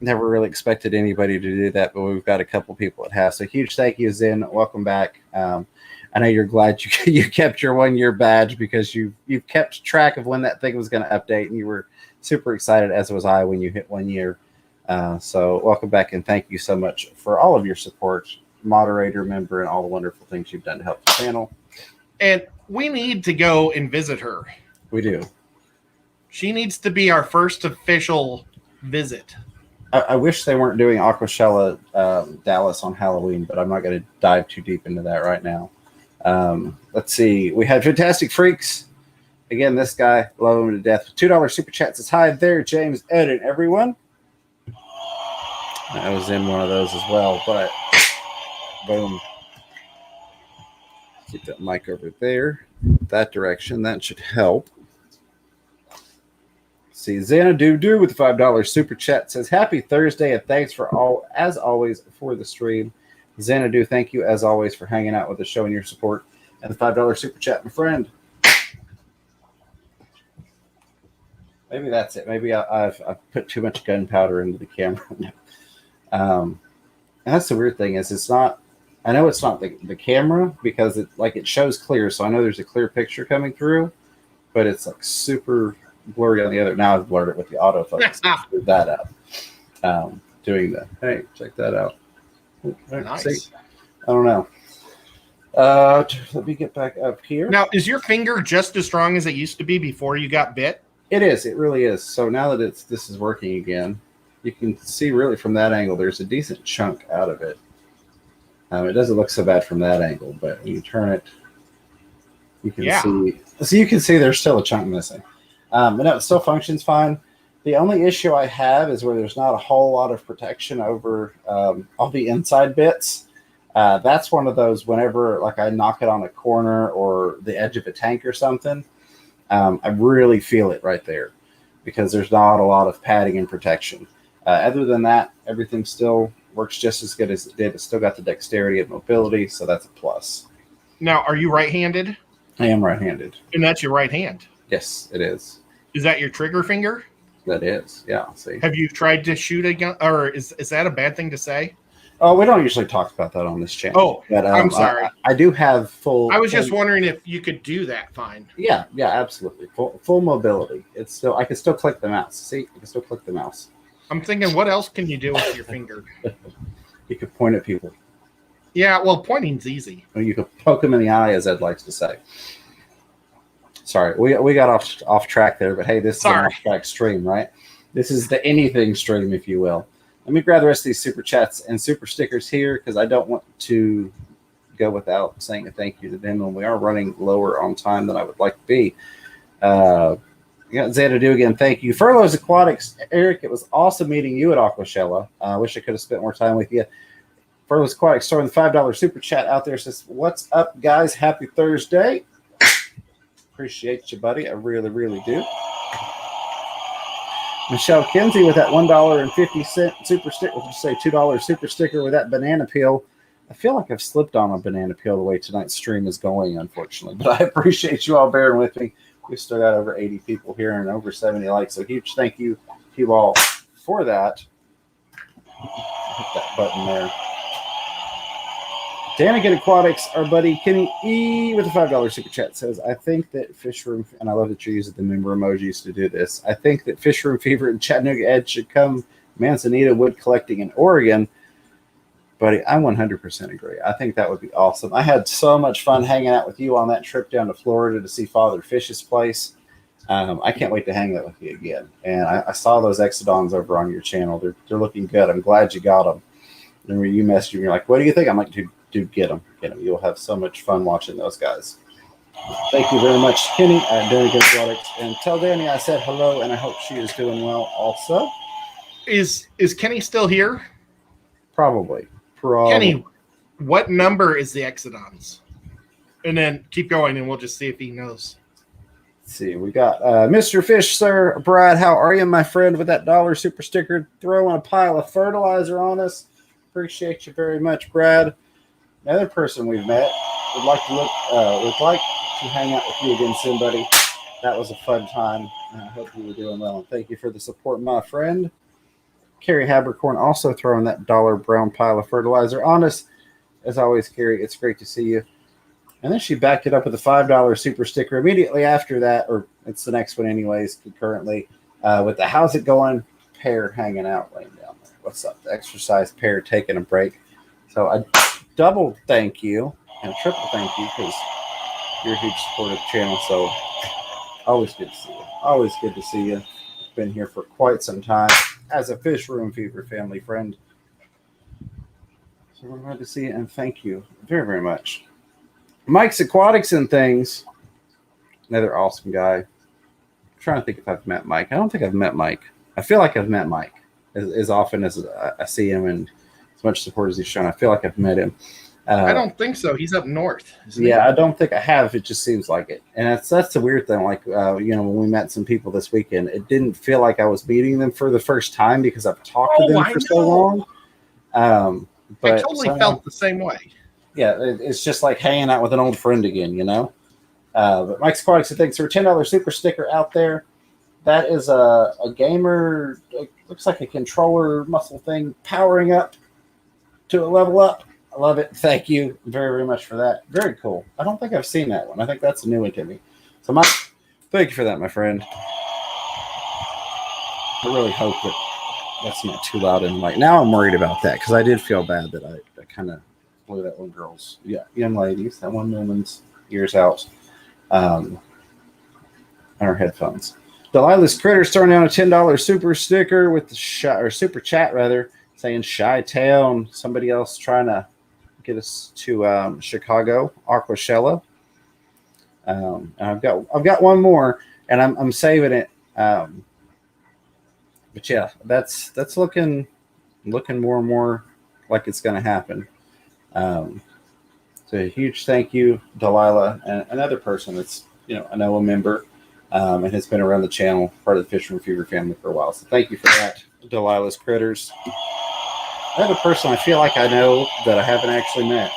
Never really expected anybody to do that, but we've got a couple people that have. So huge thank you, Zen. Welcome back. I know you're glad you kept your 1 year badge because you've kept track of when that thing was going to update, and you were super excited, as was I, when you hit 1 year. So welcome back, and thank you so much for all of your support, moderator, member, and all the wonderful things you've done to help the channel. And we need to go and visit her. We do. She needs to be our first official visit. I wish they weren't doing Aquashella Dallas on Halloween, but I'm not going to dive too deep into that right now. Let's see. We had Fantastic Freaks. Again, this guy, love him to death. $2 super chat says, hi there, James, Ed, and everyone. I was in one of those as well, but boom. Keep that mic over there, that direction. That should help. See, Xanadu with the $5 super chat says, happy Thursday, and thanks for all, as always, for the stream. Xanadu, thank you, as always, for hanging out with us, showing your support, and the $5 super chat, my friend. Maybe that's it. Maybe I've put too much gunpowder into the camera. And that's the weird thing is it's not, I know it's not the camera because it shows clear. So I know there's a clear picture coming through, but it's like super blurry on the other. Now I've blurred it with the autofocus. Screwed that up. Doing that. Hey, check that out. Nice. See? I don't know. Let me get back up here. Now, is your finger just as strong as it used to be before you got bit? It is. It really is. So now that this is working again, you can see really from that angle, there's a decent chunk out of it. It doesn't look so bad from that angle, but when you turn it, you can see. So you can see there's still a chunk missing. But no, it still functions fine. The only issue I have is where there's not a whole lot of protection over all the inside bits. That's one of those whenever like I knock it on a corner or the edge of a tank or something, I really feel it right there because there's not a lot of padding and protection. Other than that, everything still works just as good as it did. It's still got the dexterity and mobility, so that's a plus. Now, are you right-handed? I am right-handed. And that's your right hand? Yes, it is. Is that your trigger finger? That is, yeah. See. Have you tried to shoot a gun, or is that a bad thing to say? Oh, we don't usually talk about that on this channel. Oh, but, I'm sorry. I do have full. I was just wondering if you could do that fine. Yeah, absolutely. Full mobility. It's still. I can still click the mouse. See, I can still click the mouse. I'm thinking, what else can you do with your finger? You could point at people. Yeah, well, pointing's easy. Or you could poke them in the eye, as Ed likes to say. Sorry, we got off track there, but hey, this is an off-track stream, right? This is the anything stream, if you will. Let me grab the rest of these super chats and super stickers here because I don't want to go without saying a thank you to them, and we are running lower on time than I would like to be. Yeah, Xanadu again, thank you. Furloughs Aquatics, Eric, it was awesome meeting you at Aquashella. I wish I could have spent more time with you. Furloughs Aquatics throwing the $5 super chat out there, says, what's up, guys? Happy Thursday. Appreciate you, buddy. I really, really do. Michelle Kinsey with that $1.50 super sticker, let's say $2 super sticker with that banana peel. I feel like I've slipped on a banana peel the way tonight's stream is going, unfortunately. But I appreciate you all bearing with me. We've still got over 80 people here and over 70 likes. So huge thank you to you all for that. Hit that button there. Danigan Aquatics, our buddy Kenny E with a $5 super chat says, I think that Fish Room, and I love that you're using the member emojis to do this. I think that Fish Room Fever and Chattanooga Ed should come Manzanita wood collecting in Oregon. Buddy, I 100% agree. I think that would be awesome. I had so much fun hanging out with you on that trip down to Florida to see Father Fish's place. I can't wait to hang out with you again. And I saw those Exodons over on your channel. They're looking good. I'm glad you got them. And when you messaged me, you're like, what do you think? I'm like, dude, get them. You'll have so much fun watching those guys. Thank you very much, Kenny at Danigan Aquatics. And tell Danny I said hello, and I hope she is doing well also. Is Kenny still here? Probably. Kenny, what number is the Exodons? And then keep going, and we'll just see if he knows. Let's see, we got Mr. Fish, sir. Brad, how are you, my friend, with that $1 super sticker? Throwing a pile of fertilizer on us. Appreciate you very much, Brad. Another person we've met would like to hang out with you again soon, buddy. That was a fun time. I hope you were doing well. And thank you for the support, my friend. Carrie Habercorn also throwing that $1 brown pile of fertilizer on us. As always, Carrie, it's great to see you. And then she backed it up with a $5 super sticker immediately after that, or it's the next one anyways, concurrently, with the how's it going pair hanging out laying down there. What's up? The exercise pair taking a break. So I double thank you and a triple thank you because you're a huge supporter of the channel. So always good to see you. Always good to see you. Been here for quite some time as a Fish Room Fever family friend. So we're glad to see you and thank you very, very much. Mike's Aquatics and Things. Another awesome guy. I'm trying to think if I've met Mike. I don't think I've met Mike. I feel like I've met Mike as often as I see him and as much support as he's shown. I feel like I've met him. I don't think so. He's up north. Yeah, I don't think I have. It just seems like it. And that's the weird thing. Like, when we met some people this weekend, it didn't feel like I was meeting them for the first time because I've talked to them for so long. But I totally felt the same way. Yeah, it's just like hanging out with an old friend again, But Mike's Aquatics, I think, for a $10 super sticker out there. That is a gamer, it looks like a controller muscle thing powering up to a level up. I love it. Thank you very, very much for that. Very cool. I don't think I've seen that one. I think that's a new one to me. So Mike, Thank you for that, my friend. I really hope that that's not too loud in the mic. Now I'm worried about that because I did feel bad that I kind of blew that one girl's, young ladies, that one woman's ears out on her headphones. Delilah's Critters throwing down a $10 super sticker with the or super chat rather, saying Chi-Town. Somebody else trying to get us to Chicago, Aquashella. And I've got one more, and I'm saving it. But yeah, that's looking more and more like it's going to happen. So a huge thank you, Delilah, and another person that's I know a member and has been around the channel, part of the Fish from Fever family for a while. So thank you for that, Delilah's Critters. Another person I feel like I know that I haven't actually met.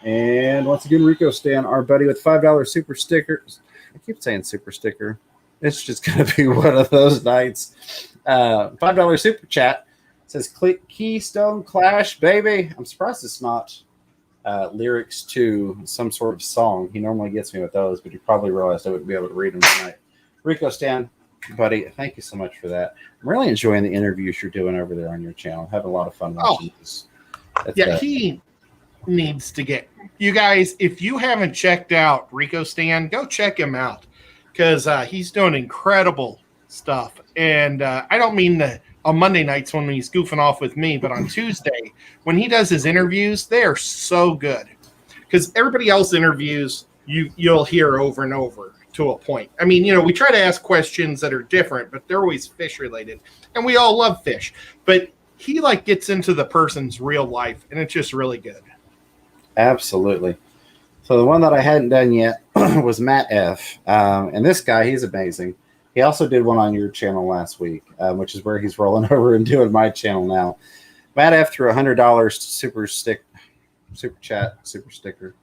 And once again, Rico Stan, our buddy with $5 super stickers. I keep saying super sticker. It's just going to be one of those nights. $5 super chat. It says Keystone Clash, baby. I'm surprised it's not lyrics to some sort of song. He normally gets me with those, but he probably realized I wouldn't be able to read them tonight. Rico Stan, buddy, thank you so much for that. I'm really enjoying the interviews you're doing over there on your channel. Having a lot of fun watching this. He needs to get you guys. If you haven't checked out Rico Stan, go check him out because he's doing incredible stuff. And I don't mean on Monday nights when he's goofing off with me, but on Tuesday when he does his interviews, they are so good because everybody else interviews you'll hear over and over to a point. I mean, we try to ask questions that are different, but they're always fish related, and we all love fish. But he gets into the person's real life, and it's just really good. Absolutely. So the one that I hadn't done yet was Matt F. And this guy, he's amazing. He also did one on your channel last week, which is where he's rolling over and doing my channel now. Matt F threw $100 super chat, super sticker.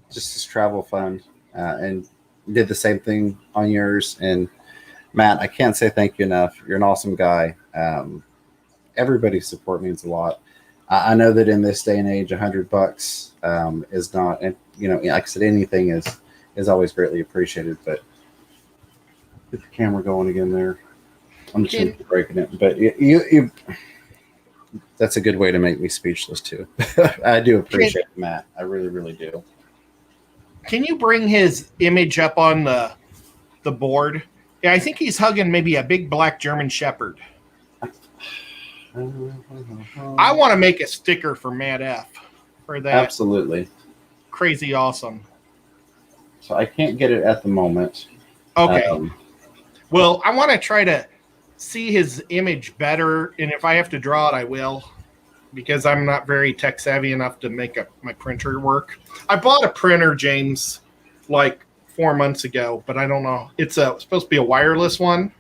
Just his travel fund, and did the same thing on yours. And Matt, I can't say thank you enough. You're an awesome guy. Everybody's support means a lot. I know that in this day and age, $100 is not, and like I said, anything is always greatly appreciated. But get the camera going again there. I'm just breaking it, but you that's a good way to make me speechless too. I do appreciate it, Matt. I really, really do. Can you bring his image up on the board? Yeah, I think he's hugging maybe a big black German Shepherd. I want to make a sticker for Matt F for that. Absolutely. Crazy awesome. So I can't get it at the moment. Okay. Well, I want to try to see his image better, and if I have to draw it, I will, because I'm not very tech savvy enough to make my printer work. I bought a printer, James, 4 months ago, but I don't know. It's supposed to be a wireless one,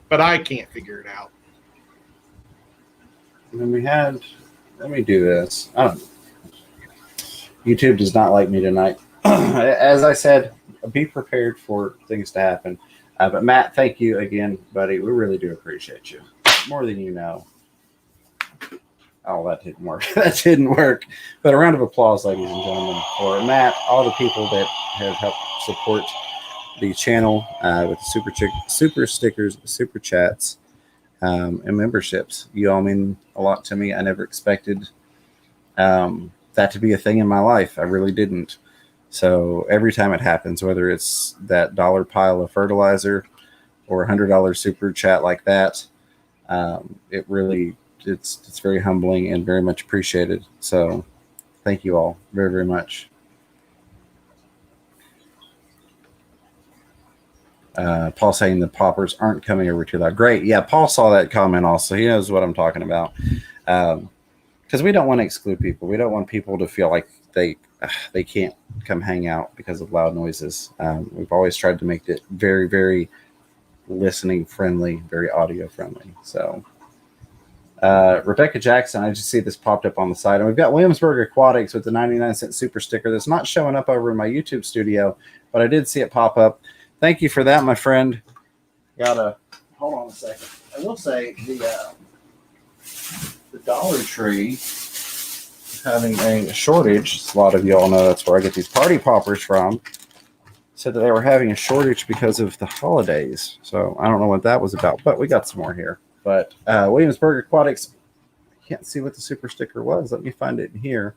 but I can't figure it out. And then let me do this. YouTube does not like me tonight. As I said, be prepared for things to happen. But Matt, thank you again, buddy. We really do appreciate you. More than you know. Oh, that didn't work. That didn't work. But a round of applause, ladies and gentlemen, for Matt, all the people that have helped support the channel with super stickers, super chats, and memberships. You all mean a lot to me. I never expected that to be a thing in my life. I really didn't. So every time it happens, whether it's that dollar pile of fertilizer or $100 super chat like that, it's very humbling and very much appreciated. So thank you all very, very much. Paul saying the poppers aren't coming over too loud. Great. Yeah, Paul saw that comment also. He knows what I'm talking about. Because we don't want to exclude people. We don't want people to feel like they can't come hang out because of loud noises. We've always tried to make it very, very listening friendly, very audio friendly. So Rebecca Jackson, I just see this popped up on the side. And we've got Williamsburg Aquatics with the 99-cent super sticker that's not showing up over in my YouTube studio, but I did see it pop up. Thank you for that, my friend. Hold on a second. I will say the Dollar Tree is having a shortage. A lot of you all know that's where I get these party poppers from. said that they were having a shortage because of the holidays. So I don't know what that was about, but we got some more here. But Williamsburg Aquatics, I can't see what the super sticker was. Let me find it in here.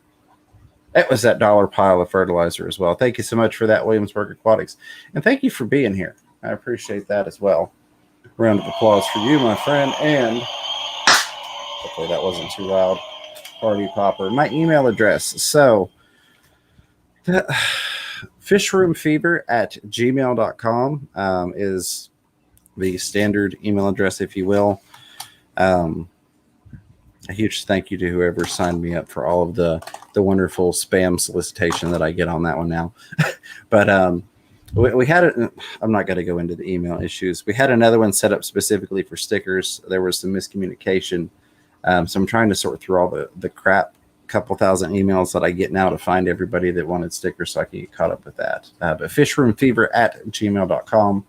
It was that dollar pile of fertilizer as well. Thank you so much for that, Williamsburg Aquatics. And thank you for being here. I appreciate that as well. Round of applause for you, my friend. And hopefully that wasn't too loud. Party popper. My email address. So fishroomfever@gmail.com is the standard email address, if you will. A huge thank you to whoever signed me up for all of the wonderful spam solicitation that I get on that one now. But we had it. I'm not going to go into the email issues. We had another one set up specifically for stickers. There was some miscommunication. So I'm trying to sort through all the crap, couple thousand emails that I get now to find everybody that wanted stickers so I can get caught up with that. But fishroomfever@gmail.com.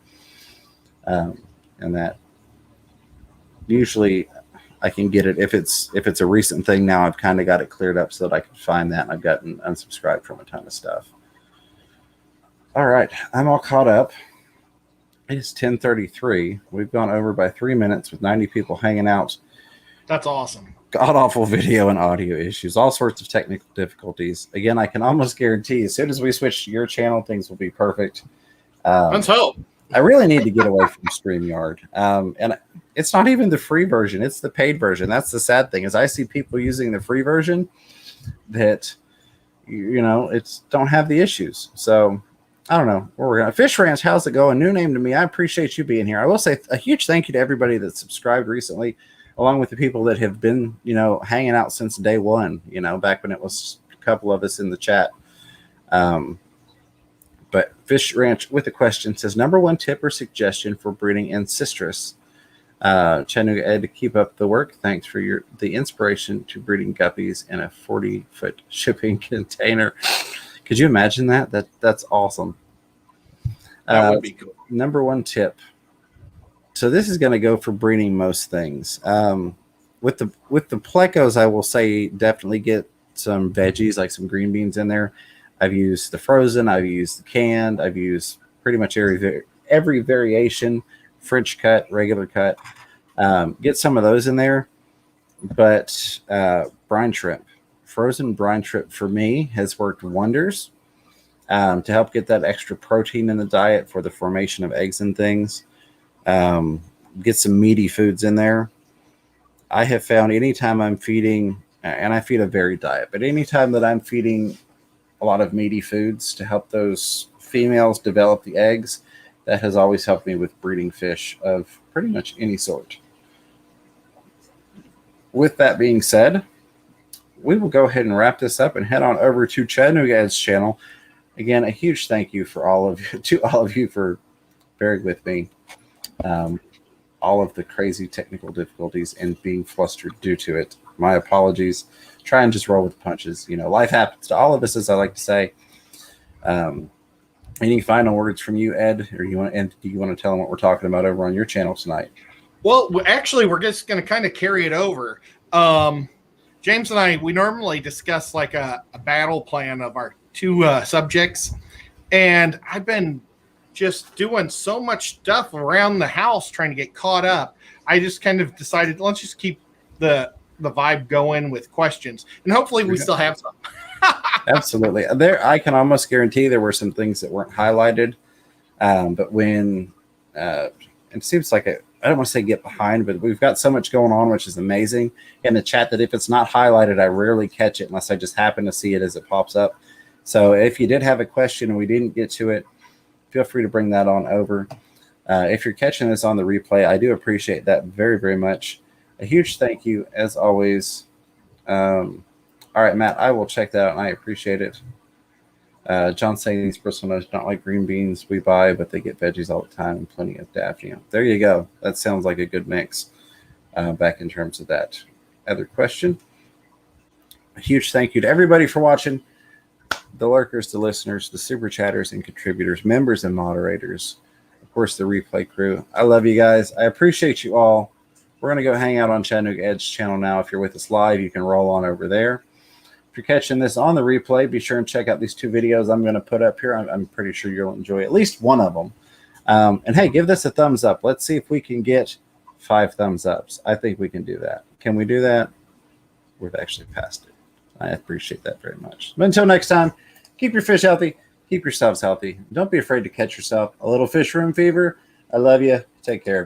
And that usually I can get it if it's a recent thing. Now I've kind of got it cleared up so that I can find that, and I've gotten unsubscribed from a ton of stuff. All right, I'm all caught up. It is 10:33. We've gone over by 3 minutes with 90 people hanging out. That's awesome. God awful video and audio issues, all sorts of technical difficulties. Again, I can almost guarantee as soon as we switch to your channel, things will be perfect. Let's hope. I really need to get away from StreamYard. And it's not even the free version. It's the paid version. That's the sad thing is I see people using the free version that, it's don't have the issues. So I don't know where we're going. Fish Ranch, how's it going? New name to me. I appreciate you being here. I will say a huge thank you to everybody that subscribed recently, along with the people that have been, hanging out since day one, back when it was a couple of us in the chat. But Fish Ranch with a question says, number one tip or suggestion for breeding Ancistrus. Chattanooga Ed, to keep up the work. Thanks for the inspiration to breeding guppies in a 40-foot shipping container. Could you imagine that? That's awesome. That would be cool. Number one tip. So this is going to go for breeding most things. With the plecos, I will say definitely get some veggies like some green beans in there. I've used the frozen. I've used the canned. I've used pretty much every variation, French cut, regular cut. Get some of those in there. But brine shrimp. Frozen brine shrimp for me has worked wonders to help get that extra protein in the diet for the formation of eggs and things. Get some meaty foods in there. I have found anytime I'm feeding, and I feed a varied diet, but anytime that I'm feeding a lot of meaty foods to help those females develop the eggs, that has always helped me with breeding fish of pretty much any sort. With that being said, we will go ahead and wrap this up and head on over to Chattanooga Ed's channel. Again, a huge thank you for all of you for bearing with me. All of the crazy technical difficulties and being flustered due to it. My apologies. Try and just roll with the punches. Life happens to all of us, as I like to say. Any final words from you, Ed? Or do you want to tell them what we're talking about over on your channel tonight? Well, actually, we're just going to kind of carry it over. James and I, we normally discuss like a battle plan of our two subjects. And I've been just doing so much stuff around the house trying to get caught up. I just kind of decided, let's just keep the vibe going with questions. And hopefully we still have some. Absolutely. I can almost guarantee there were some things that weren't highlighted. But when it seems like I don't want to say get behind, but we've got so much going on, which is amazing in the chat that if it's not highlighted, I rarely catch it unless I just happen to see it as it pops up. So if you did have a question and we didn't get to it, feel free to bring that on over. If you're catching this on the replay, I do appreciate that very, very much. A huge thank you, as always. All right, Matt, I will check that out, and I appreciate it. John saying these personal notes don't like green beans we buy, but they get veggies all the time and plenty of daphne. There you go. That sounds like a good mix back in terms of that other question. A huge thank you to everybody for watching. The lurkers, the listeners, the super chatters and contributors, members and moderators, of course, the replay crew. I love you guys. I appreciate you all. We're going to go hang out on Chattanooga Ed's channel now. If you're with us live, you can roll on over there. If you're catching this on the replay, be sure and check out these 2 videos I'm going to put up here. I'm pretty sure you'll enjoy at least one of them. And hey, give this a thumbs up. Let's see if we can get 5 thumbs ups. I think we can do that. Can we do that? We've actually passed it. I appreciate that very much. But until next time, keep your fish healthy. Keep yourselves healthy. Don't be afraid to catch yourself a little fish room fever. I love you. Take care.